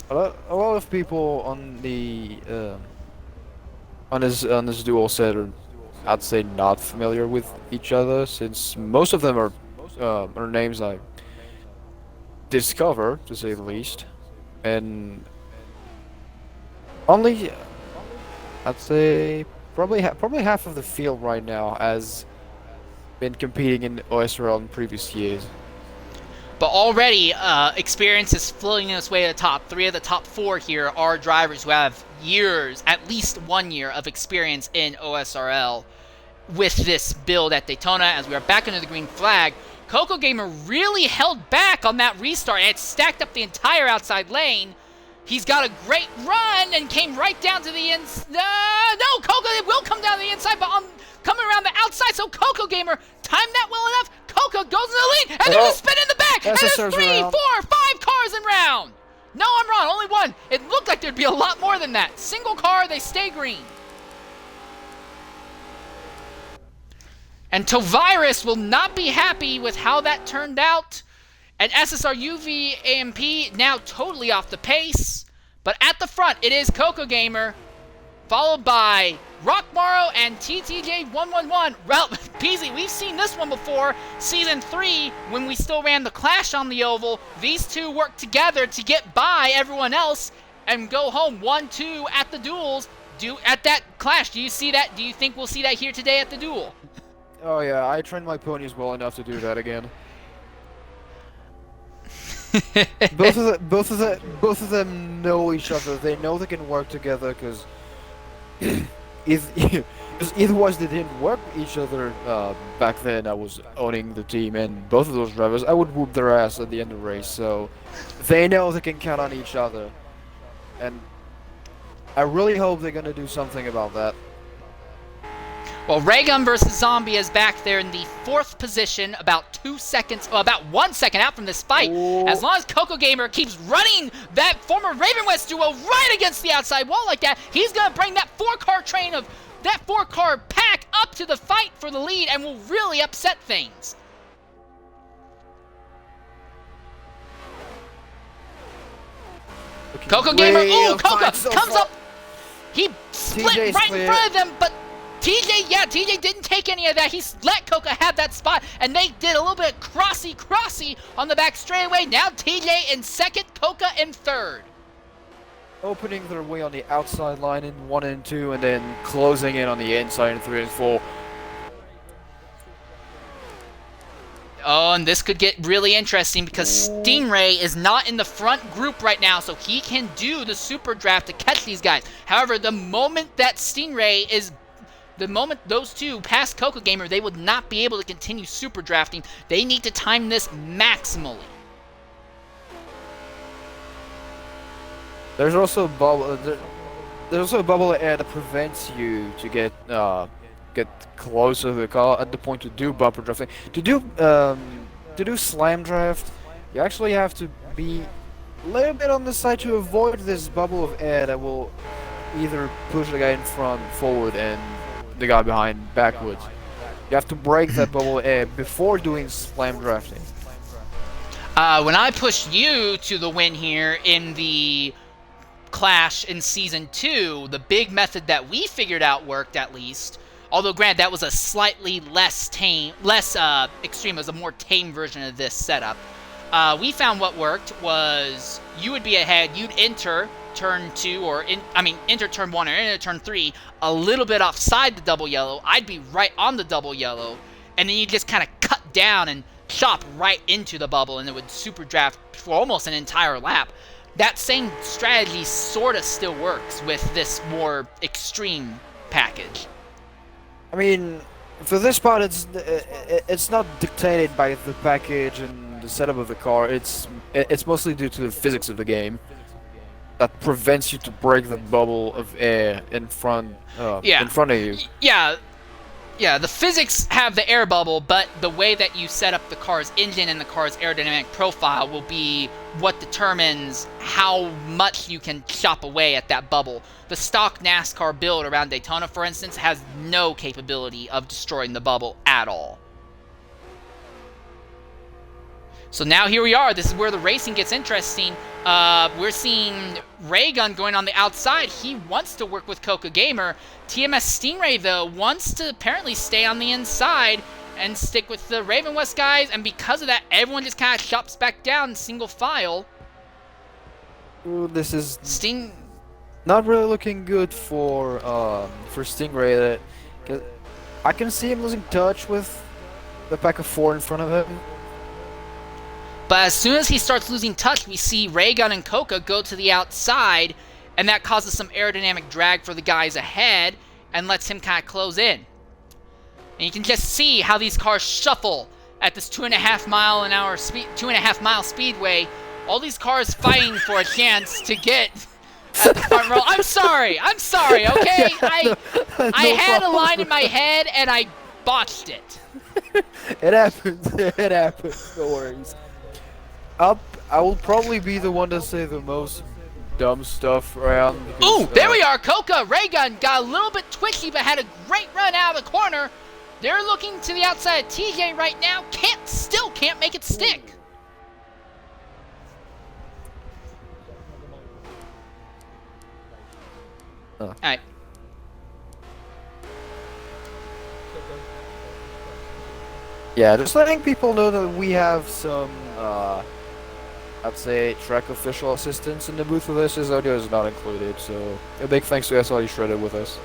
a lot of people on the on this duel said I'd say, not familiar with each other, since most of them are names I discover, to say the least, and only I'd say probably half of the field right now has been competing in OSRL in previous years. But already, experience is floating its way to the top. 3 of the top 4 here are drivers who have years, at least 1 year, of experience in OSRL with this build at Daytona. As we are back under the green flag, Coco Gamer really held back on that restart, and it stacked up the entire outside lane. He's got a great run and came right down to the inside. No, Coco, it will come down to the inside, but coming around the outside, so Coco Gamer timed that well enough. Coco goes in the lead, and there's a spin in the back, and there's 3, 4, 5 cars in round. No, I'm wrong, only 1. It looked like there'd be a lot more than that. Single car, they stay green. And Tovirus will not be happy with how that turned out. And SSR UV AMP now totally off the pace. But at the front, it is Coco Gamer, followed by Rockmaro and TTJ111. Well, Peasy, we've seen this one before. Season 3, when we still ran the Clash on the Oval, these two worked together to get by everyone else and go home 1-2 at the Duels. At that Clash, do you see that? Do you think we'll see that here today at the Duel? Oh yeah, I trained my ponies well enough to do that again. both of them know each other. They know they can work together because otherwise they didn't work with each other back then. I was owning the team, and both of those drivers, I would whoop their ass at the end of the race. So they know they can count on each other, and I really hope they're gonna do something about that. Well, Raygun versus Zombie is back there in the 4th position, about 1 second out from this fight. Ooh. As long as Coco Gamer keeps running that former Raven West duo right against the outside wall like that, he's going to bring that 4-car pack up to the fight for the lead and will really upset things. Coco Gamer, ooh, Coco comes up. He split right in front of them, but TJ didn't take any of that. He let Coco have that spot, and they did a little bit of crossy on the back straightaway. Now TJ in 2nd, Coco in 3rd. Opening their way on the outside line in 1 and 2, and then closing in on the inside in 3 and 4. Oh, and this could get really interesting because Stingray is not in the front group right now, so he can do the super draft to catch these guys. However, the moment those two pass Coco Gamer, they would not be able to continue super drafting. They need to time this maximally. There's also a bubble. There's also a bubble of air that prevents you to get closer to the car at the point to do bumper drafting. To do slam draft, you actually have to be a little bit on the side to avoid this bubble of air that will either push the guy in front forward and the guy behind backwards. You have to break that bubble of air before doing slam drafting. When I pushed you to the win here in the Clash in Season 2, the big method that we figured out worked, at least. Although, granted, that was a slightly less extreme. It was a more tame version of this setup. We found what worked was you would be ahead, you'd enter turn 2, enter turn 1 or enter turn 3 a little bit offside the double yellow. I'd be right on the double yellow, and then you just kind of cut down and chop right into the bubble, and it would super draft for almost an entire lap. That same strategy sort of still works with this more extreme package. I mean, for this part, it's not dictated by the package and the setup of the car. It's mostly due to the physics of the game that prevents you to break the bubble of air in front of you. Yeah, the physics have the air bubble, but the way that you set up the car's engine and the car's aerodynamic profile will be what determines how much you can chop away at that bubble. The stock NASCAR build around Daytona, for instance, has no capability of destroying the bubble at all. So now here we are. This is where the racing gets interesting. We're seeing Raygun going on the outside. He wants to work with Coca Gamer. TMS Stingray, though, wants to apparently stay on the inside and stick with the Raven West guys. And because of that, everyone just kind of chops back down single file. Ooh, this is Sting... not really looking good for Stingray. That I can see him losing touch with the pack of 4 in front of him. But as soon as he starts losing touch, we see Raygun and Coca go to the outside, and that causes some aerodynamic drag for the guys ahead and lets him kind of close in. And you can just see how these cars shuffle at this 2.5 mile speedway. All these cars fighting for a chance to get at the front row. I'm sorry, okay? I had a line in my head and I botched it. It happens. It happens. No worries. I will probably be the one to say the most dumb stuff around. Because, Ooh, there we are. Coca, Raygun got a little bit twitchy, but had a great run out of the corner. They're looking to the outside of TJ right now. Still can't make it stick. All right. Yeah, just letting people know that we have some, I'd say, track official assistance in the booth with us. His audio is not included, so a big thanks to SLE Shredded with us.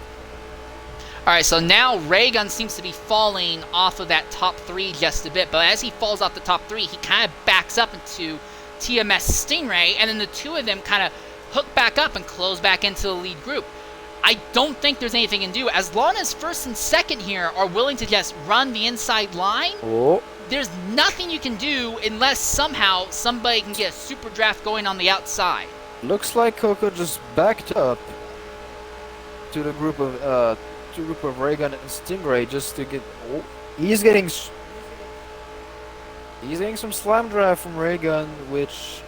Alright, so now Raygun seems to be falling off of that top 3 just a bit, but as he falls off the top 3, he kind of backs up into TMS Stingray, and then the two of them kind of hook back up and close back into the lead group. I don't think there's anything you can do. As long as first and second here are willing to just run the inside line, there's nothing you can do unless somehow somebody can get a super draft going on the outside. Looks like Coco just backed up to the group of Raygun and Stingray just to get. Oh, he's getting some slam draft from Raygun, which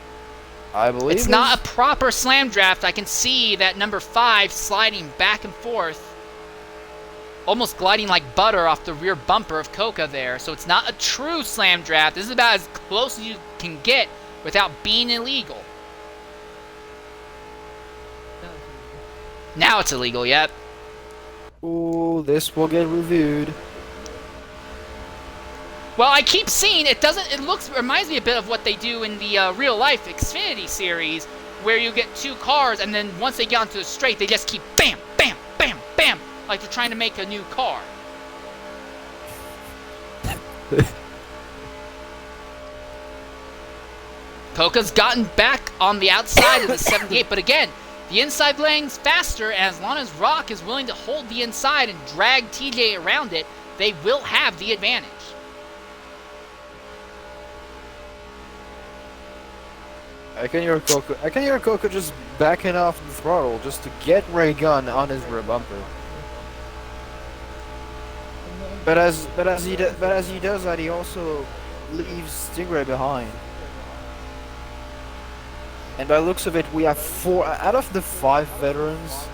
I believe it's not a proper slam draft. I can see that number 5 sliding back and forth, almost gliding like butter off the rear bumper of Coca there. So it's not a true slam draft. This is about as close as you can get without being illegal. Now it's illegal, yep. Ooh, this will get reviewed. Well, I keep seeing it reminds me a bit of what they do in the real life Xfinity series, where you get 2 cars and then once they get onto the straight, they just keep bam, bam, bam, bam, like they're trying to make a new car. Coca's gotten back on the outside of the 78, but again, the inside lane's faster, and as long as Rock is willing to hold the inside and drag TJ around it, they will have the advantage. I can hear Coco just backing off the throttle just to get Raygun on his rear bumper. But as he does that, he also leaves Stingray behind. And by the looks of it, we have 4 out of the 5 veterans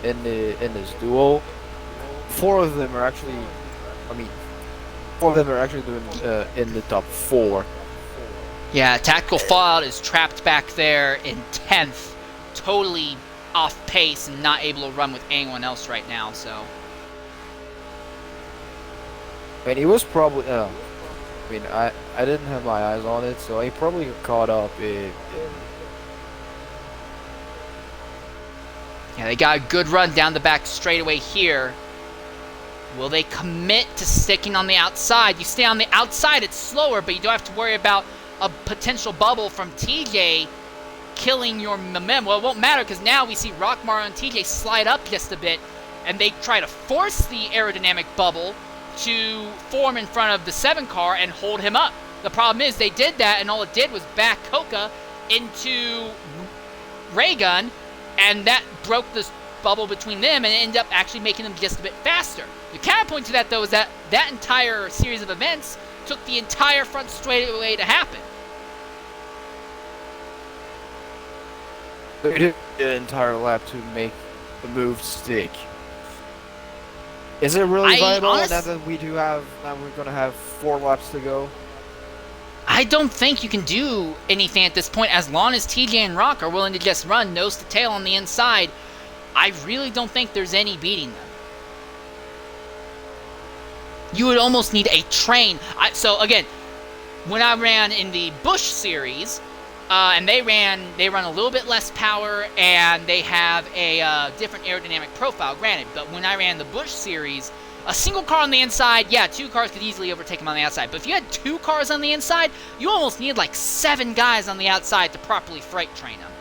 in this duel. 4 of them are actually, doing in the top 4. Yeah, Tactical Fallout is trapped back there in 10th, totally off pace and not able to run with anyone else right now, so. And he was probably, I didn't have my eyes on it, so he probably got caught up in. Yeah, they got a good run down the back straightaway here. Will they commit to sticking on the outside? You stay on the outside, it's slower, but you don't have to worry about a potential bubble from TJ killing your momentum. Well, it won't matter because now we see Rockmar and TJ slide up just a bit, and they try to force the aerodynamic bubble to form in front of the 7 car and hold him up. The problem is they did that, and all it did was back Coca into Raygun, and that broke this bubble between them and ended up actually making them just a bit faster. The counterpoint to that, though, is that that entire series of events took the entire front straightaway to happen. They did the entire lap to make the move stick. Is it really viable now that we're gonna have 4 laps to go? I don't think you can do anything at this point as long as TJ and Rock are willing to just run nose to tail on the inside. I really don't think there's any beating them. You would almost need a train. So again, when I ran in the Busch series, and they run a little bit less power, and they have a different aerodynamic profile, granted. But when I ran the Busch series, a single car on the inside, yeah, 2 cars could easily overtake them on the outside. But if you had 2 cars on the inside, you almost need like 7 guys on the outside to properly freight train them.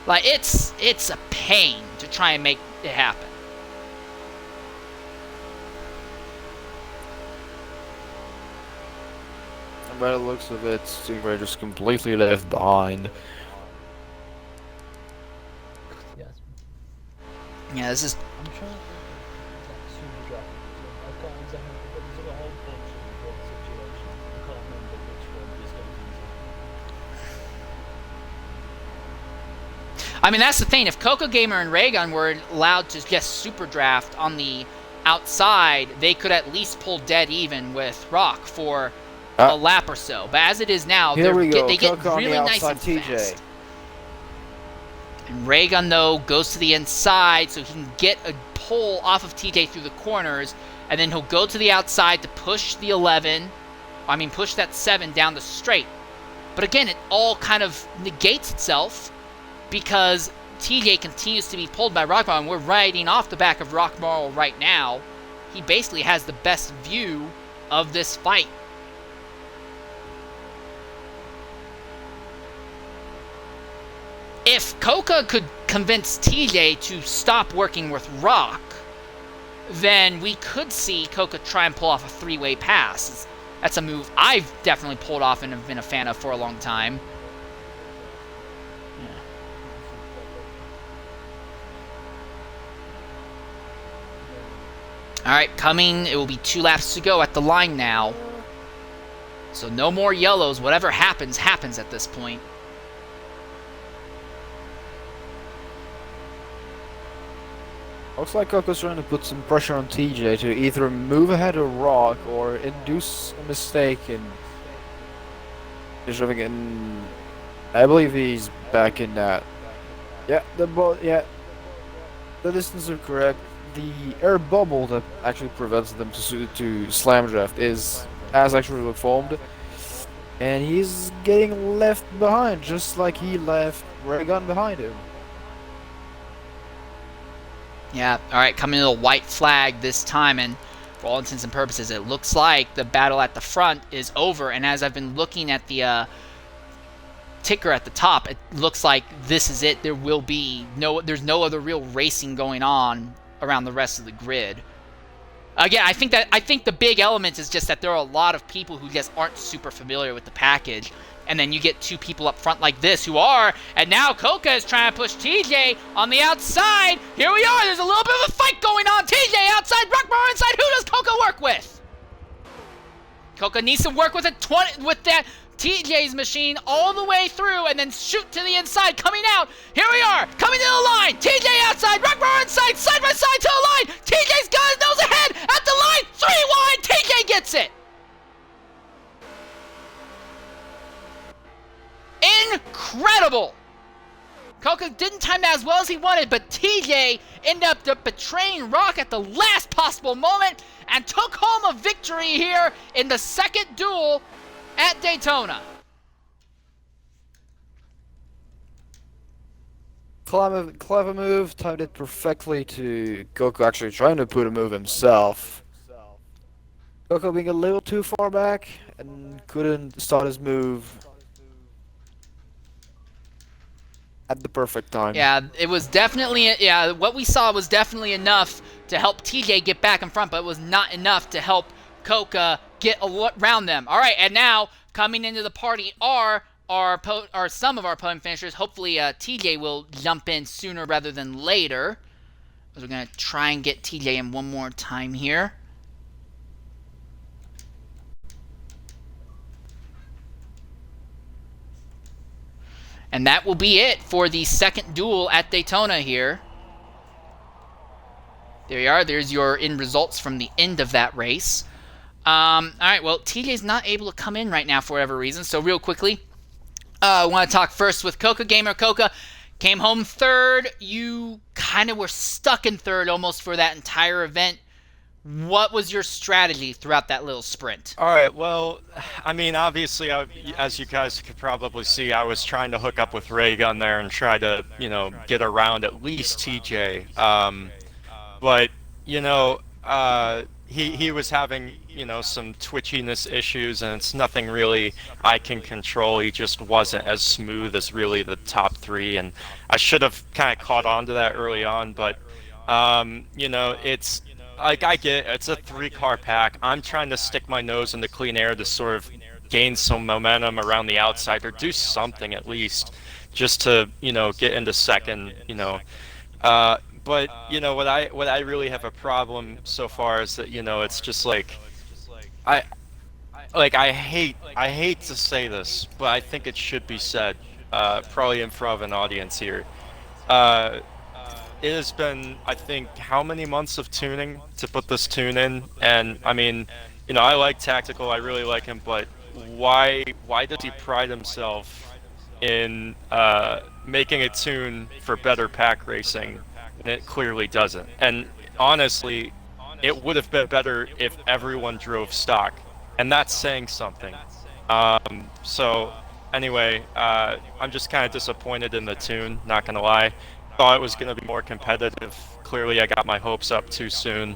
Like, it's a pain to try and make it happen. By the looks of it, Stingray just completely left behind. Yes. Yeah, this is... I'm trying to think of that super draft. I can't exactly, but there's a whole bunch of different situations. I can't remember which one this goes into. I mean, that's the thing. If Coca Gamer and Raygun were allowed to just super draft on the outside, they could at least pull dead even with Rock for a lap or so. But as it is now, they get really nice and fast. And Raygun, though, goes to the inside so he can get a pull off of TJ through the corners, and then he'll go to the outside to push the 11. Push that 7 down the straight. But again, it all kind of negates itself because TJ continues to be pulled by Rockmall, and we're riding off the back of Rockmall right now. He basically has the best view of this fight. If Coca could convince TJ to stop working with Rock, then we could see Coca try and pull off a 3-way pass. That's a move I've definitely pulled off and have been a fan of for a long time. Alright, it will be 2 laps to go at the line now. So no more yellows. Whatever happens, happens at this point. Looks like Coco's trying to put some pressure on TJ to either move ahead of Rock or induce a mistake in... He's driving in... I believe he's back in that. Yeah, the distance are correct. The air bubble that actually prevents them to slam draft has actually formed. And he's getting left behind, just like he left Raygun behind him. Yeah, alright, coming to the white flag this time, and for all intents and purposes, it looks like the battle at the front is over, and as I've been looking at the ticker at the top, it looks like this is it. There's no other real racing going on around the rest of the grid. Again, I think the big element is just that there are a lot of people who just aren't super familiar with the package. And then you get 2 people up front like this who are, and now Coca is trying to push TJ on the outside. Here we are. There's a little bit of a fight going on. TJ outside, Rockmar inside. Who does Coca work with? Coca needs to work with that TJ's machine all the way through and then shoot to the inside. Coming out. Here we are. Coming to the line. TJ outside, Rockmar inside, side by side to the line. TJ's got his nose ahead at the line. 3 wide. TJ gets it. Incredible! Coca didn't time that as well as he wanted, but TJ ended up betraying Rock at the last possible moment and took home a victory here in the second duel at Daytona. Clever move, timed it perfectly to Coco actually trying to put a move himself. Coco being a little too far back and couldn't start his move at the perfect time. Yeah, it was definitely, what we saw was definitely enough to help TJ get back in front, but it was not enough to help Coca get around them. All right, and now coming into the party are some of our podium finishers. Hopefully TJ will jump in sooner rather than later. We're going to try and get TJ in one more time here. And that will be it for the second duel at Daytona here. There you are. There's your end results from the end of that race. All right, well, TJ's not able to come in right now for whatever reason, so real quickly, I want to talk first with Coca. Gamer Coca came home third. You kind of were stuck in third almost for that entire event. What was your strategy throughout that little sprint? All right, well, I mean, obviously, as you guys could probably see, I was trying to hook up with Raygun there and try to, get around at least TJ. But, he was having, some twitchiness issues, and it's nothing really I can control. He just wasn't as smooth as really the top three, and I should have kind of caught on to that early on, but, it's like I get it's a 3-car pack. I'm trying to stick my nose in the clean air to sort of gain some momentum around the outside or do something at least just to, get into second, but what I really have a problem so far is that, it's just like I I hate to say this, but I think it should be said, probably in front of an audience here. It has been, I think, how many months of tuning to put this tune in? And I mean, I like Tactical, I really like him, but why does he pride himself in making a tune for better pack racing? And it clearly doesn't. And honestly, it would have been better if everyone drove stock, and that's saying something. So anyway, I'm just kind of disappointed in the tune, not gonna lie. Thought it was going to be more competitive. Clearly, I got my hopes up too soon.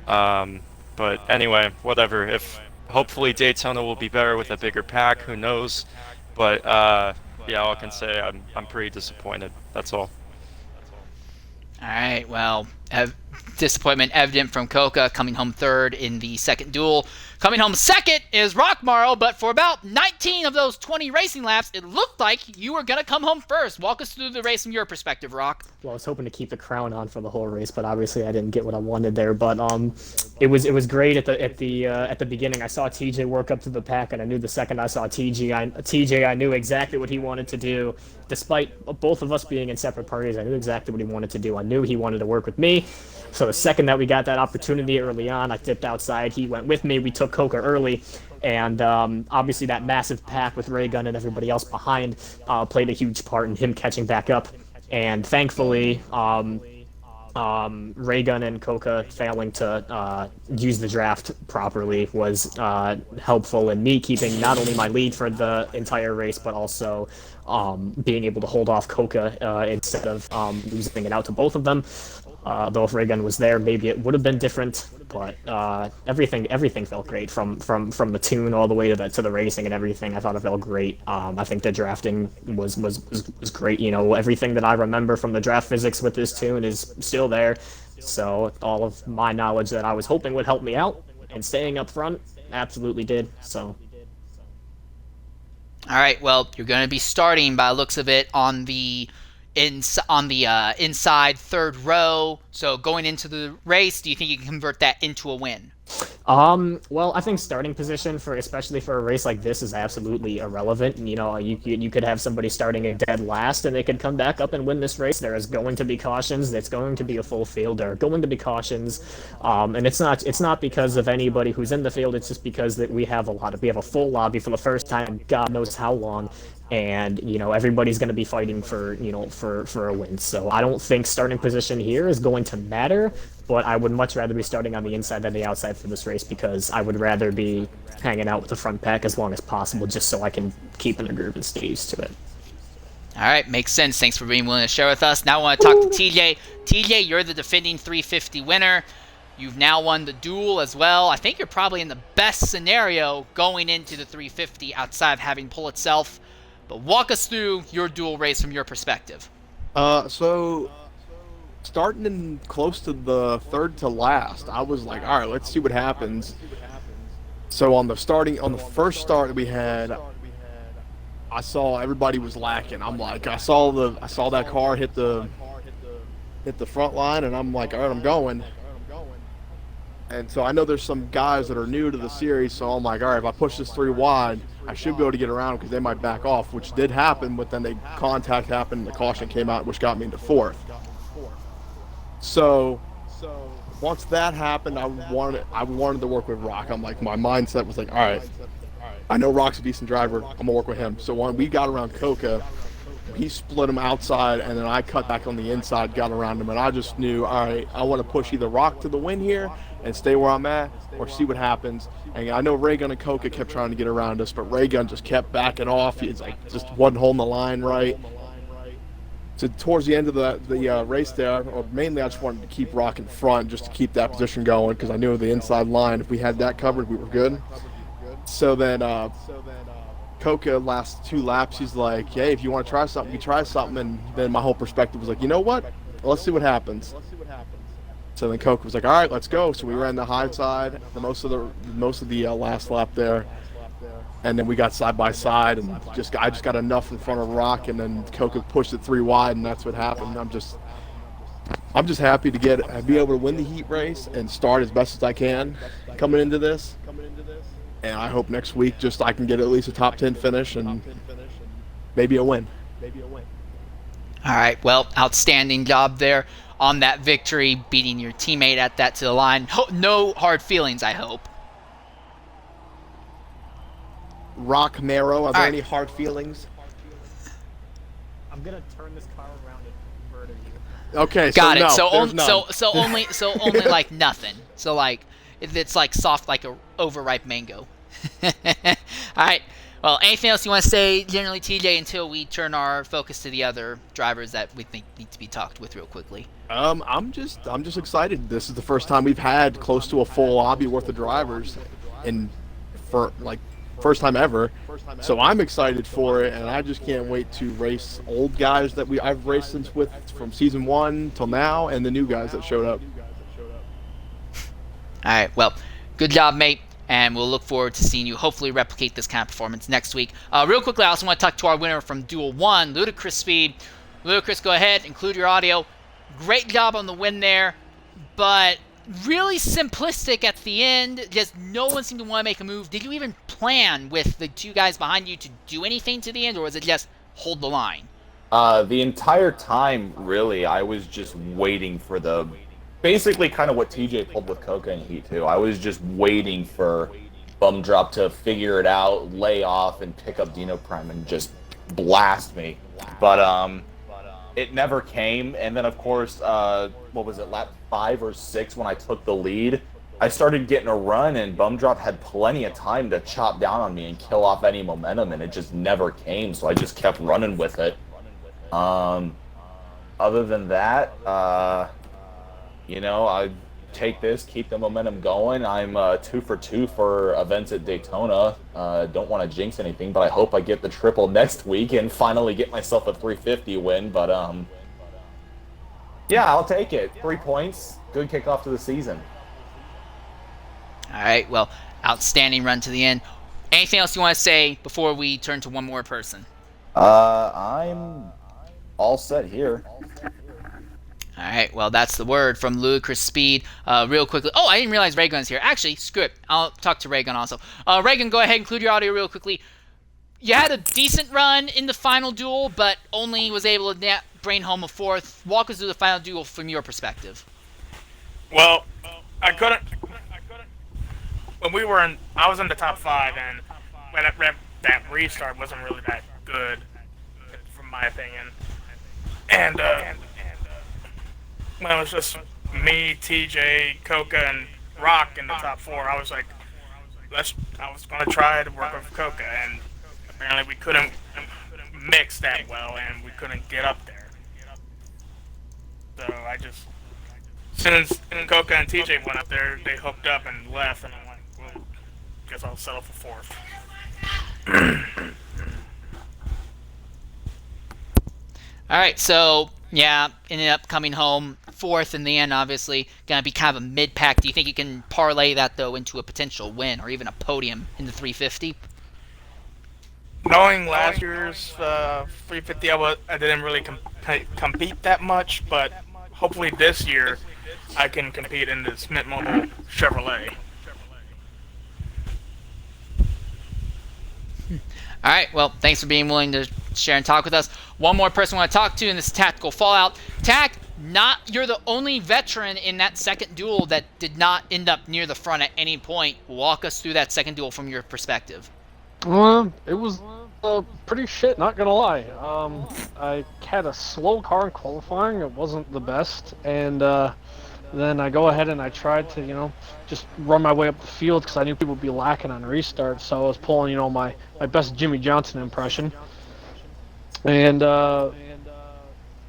But anyway, whatever. If hopefully Daytona will be better with a bigger pack, who knows? But yeah, all I can say, I'm pretty disappointed. That's all. All right, well, disappointment evident from Coca coming home third in the second duel. Coming home second is Rockmarl, but for about 19 of those 20 racing laps, it looked like you were going to come home first. Walk us through the race from your perspective, Rock. Well, I was hoping to keep the crown on for the whole race, but obviously I didn't get what I wanted there. But it was great at the beginning. I saw TJ work up to the pack, and I knew the second I saw TJ, I knew exactly what he wanted to do. Despite both of us being in separate parties, I knew exactly what he wanted to do. I knew he wanted to work with me. So the second that we got that opportunity early on, I dipped outside. He went with me. We took Coca early. And obviously that massive pack with Raygun and everybody else behind played a huge part in him catching back up. And thankfully, Raygun and Coca failing to use the draft properly was helpful in me keeping not only my lead for the entire race, but also being able to hold off Coca instead of losing it out to both of them. Though if Raygun was there, maybe it would have been different. But everything felt great from the tune all the way to the racing and everything. I thought it felt great. I think the drafting was great. Everything that I remember from the draft physics with this tune is still there. So all of my knowledge that I was hoping would help me out and staying up front absolutely did. So. All right, well, you're going to be starting, by the looks of it, on the inside third row. So going into the race, do you think you can convert that into a win? Well, I think starting position especially for a race like this is absolutely irrelevant. You could have somebody starting a dead last and they could come back up and win this race. There is going to be cautions. It's going to be a full field. There are going to be cautions. And it's not because of anybody who's in the field. It's just because that we have a full lobby for the first time in God knows how long. And everybody's going to be fighting for a win. So I don't think starting position here is going to matter, but I would much rather be starting on the inside than the outside for this race because I would rather be hanging out with the front pack as long as possible just so I can keep in the groove and stay used to it. All right, makes sense. Thanks for being willing to share with us. Now I want to talk to TJ. TJ, you're the defending 350 winner. You've now won the duel as well. I think you're probably in the best scenario going into the 350 outside of having pull itself. But walk us through your duel race from your perspective. So starting in close to the third to last, I was like, all right, let's see what happens. So on the first start that we had, I saw everybody was lacking. I'm like, I saw that car hit the front line, and I'm like, all right, I'm going. And so I know there's some guys that are new to the series, so I'm like, all right, if I push this 3 wide, I should be able to get around because they might back off, which did happen, but then contact happened and the caution came out, which got me into fourth. So once that happened, I wanted to work with Rock. I'm like, my mindset was like, all right, I know Rock's a decent driver. I'm gonna work with him. So when we got around Coca, he split him outside, and then I cut back on the inside, got around him, and I just knew, all right, I want to push either Rock to the win here and stay where I'm at, or see what happens. And I know Raygun and Coca kept trying to get around us, but Raygun just kept backing off. He's like just wasn't holding the line right. So towards the end of the race there, or mainly I just wanted to keep Rock in front just to keep that position going, because I knew the inside line, if we had that covered, we were good. So then Coca, last 2 laps, he's like, hey, if you want to try something, we try something. And then my whole perspective was like, you know what? Let's see what happens. So then Coca was like, all right, let's go. So we ran the high side most of the last lap there. And then we got side by side, and I just got enough in front of Rock, and then Coca pushed it 3 wide, and that's what happened. I'm just happy to be able to win the heat race and start as best as I can coming into this. And I hope next week I can get at least a top 10 finish and maybe a win. All right, well, outstanding job there on that victory, beating your teammate at that to the line. No hard feelings, I hope. Rock Marrow, are there All any hard feelings? I'm gonna turn this car around and murder you. Okay, Got so it. no, there's none. So only like nothing. So like it's like soft like a overripe mango. All right. Well, anything else you want to say, generally, TJ, until we turn our focus to the other drivers that we think need to be talked with real quickly? I'm just excited. This is the first time we've had close to a full lobby worth of drivers, and for like first time ever. So I'm excited for it, and I just can't wait to race old guys that I've raced since with from season 1 till now, and the new guys that showed up. All right. Well, good job, mate. And we'll look forward to seeing you hopefully replicate this kind of performance next week. Real quickly, I also want to talk to our winner from Duel 1, Ludicrous Speed. Ludicrous, go ahead, include your audio. Great job on the win there, but really simplistic at the end. Just no one seemed to want to make a move. Did you even plan with the 2 guys behind you to do anything to the end, or was it just hold the line? The entire time, really, I was just waiting for basically kind of what TJ pulled with Coca and Heat 2. I was just waiting for Bum Drop to figure it out, lay off, and pick up Dino Prime and just blast me. But it never came. And then, of course, what was it, lap 5 or 6 when I took the lead, I started getting a run, and Bum Drop had plenty of time to chop down on me and kill off any momentum, and it just never came. So I just kept running with it. Other than that, I take this, keep the momentum going. I'm 2 for 2 for events at Daytona. Don't want to jinx anything, but I hope I get the triple next week and finally get myself a 350 win. But yeah, I'll take it. 3 points, good kickoff to the season. All right. Well, outstanding run to the end. Anything else you want to say before we turn to one more person? I'm all set here. All right, well, that's the word from Ludicrous Speed. Real quickly. Oh, I didn't realize Raygun's here. Actually, screw it. I'll talk to Raygun also. Raygun, go ahead and include your audio real quickly. You had a decent run in the final duel, but only was able to bring home a 4th. Walk us through the final duel from your perspective. Well, I couldn't. When I was in the top 5, and when that restart wasn't really that good, from my opinion. And when it was just me, TJ, Coca, and Rock in the top 4, I was like, I was going to try to work with Coca, and apparently we couldn't mix that well, and we couldn't get up there. So since Coca and TJ went up there, they hooked up and left, and I'm like, well, guess I'll settle for 4th. All right, so, yeah, ended up coming home 4th in the end, obviously. Going to be kind of a mid-pack. Do you think you can parlay that, though, into a potential win or even a podium in the 350? Knowing last year's 350, I didn't really compete that much, but hopefully this year I can compete in this Mint Mobile Chevrolet. All right, well, thanks for being willing to share and talk with us. One more person I want to talk to, and this is Tactical Fallout. Tac, You're the only veteran in that second duel that did not end up near the front at any point. Walk us through that second duel from your perspective. It was pretty shit, not gonna lie. I had a slow car in qualifying. It wasn't the best, and then I go ahead and I tried to, just run my way up the field because I knew people would be lacking on restart. So I was pulling, my best Jimmy Johnson impression, and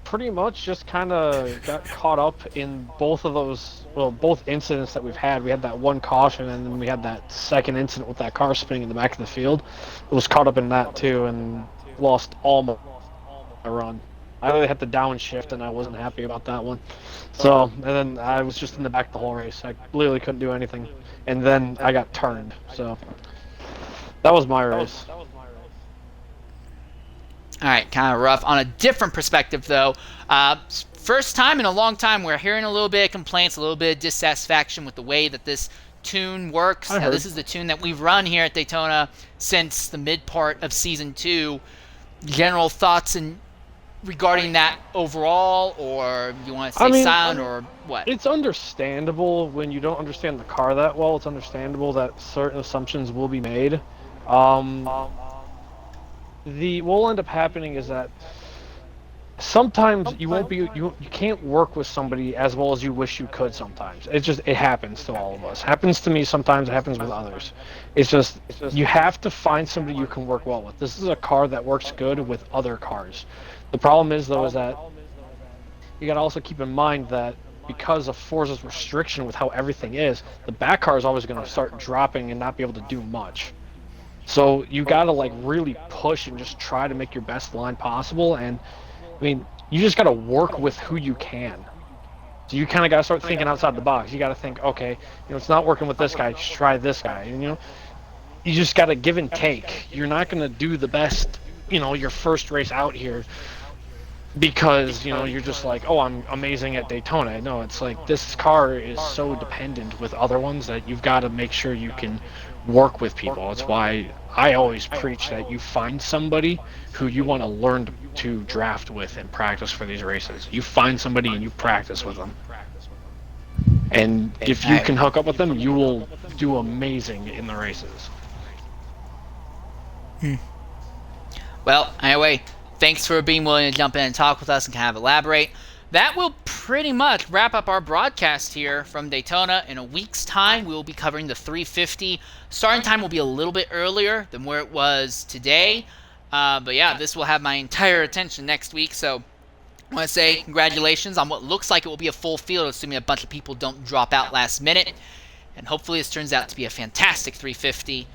pretty much just kind of got caught up in both of those, both incidents that we've had. We had that one caution, and then we had that second incident with that car spinning in the back of the field. I was caught up in that too, and lost all my run. I really had to downshift, and I wasn't happy about that one. So, and then I was just in the back the whole race. I literally couldn't do anything, and then I got turned. So that was my race. All right, kind of rough. On a different perspective, though, first time in a long time we're hearing a little bit of complaints, a little bit of dissatisfaction with the way that this tune works. Now, this is the tune that we've run here at Daytona since the mid part of Season 2. General thoughts regarding that overall, or you want to say silent, or what? It's understandable when you don't understand the car that well. It's understandable that certain assumptions will be made. What will end up happening is that sometimes you can't work with somebody as well as you wish you could. Sometimes it happens to all of us. It happens to me sometimes. It happens with others. It's just you have to find somebody you can work well with. This is a car that works good with other cars. The problem is though is that you got to also keep in mind that because of Forza's restriction with how everything is, the back car is always going to start dropping and not be able to do much. So you gotta really push and just try to make your best line possible. And I mean, you just gotta work with who you can. So you kind of gotta start thinking outside the box. You gotta think, okay, it's not working with this guy. Just try this guy. And you just gotta give and take. You're not gonna do the best, your first race out here because you're just like, oh, I'm amazing at Daytona. No, it's like this car is so dependent with other ones that you've got to make sure you can work with people. It's why I always preach that you find somebody who you want to learn to draft with and practice for these races. You find somebody and you practice with them. And if you can hook up with them, you will do amazing in the races. Well, anyway, thanks for being willing to jump in and talk with us and kind of elaborate. That will pretty much wrap up our broadcast here from Daytona. In a week's time, we will be covering the 350. Starting time will be a little bit earlier than where it was today. But yeah, this will have my entire attention next week. So I want to say congratulations on what looks like it will be a full field, assuming a bunch of people don't drop out last minute. And hopefully this turns out to be a fantastic 350.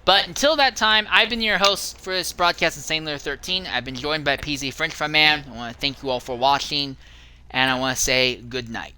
But until that time, I've been your host for this broadcast in St. Louis 13. I've been joined by PZ French Fry Man. I want to thank you all for watching, and I want to say good night.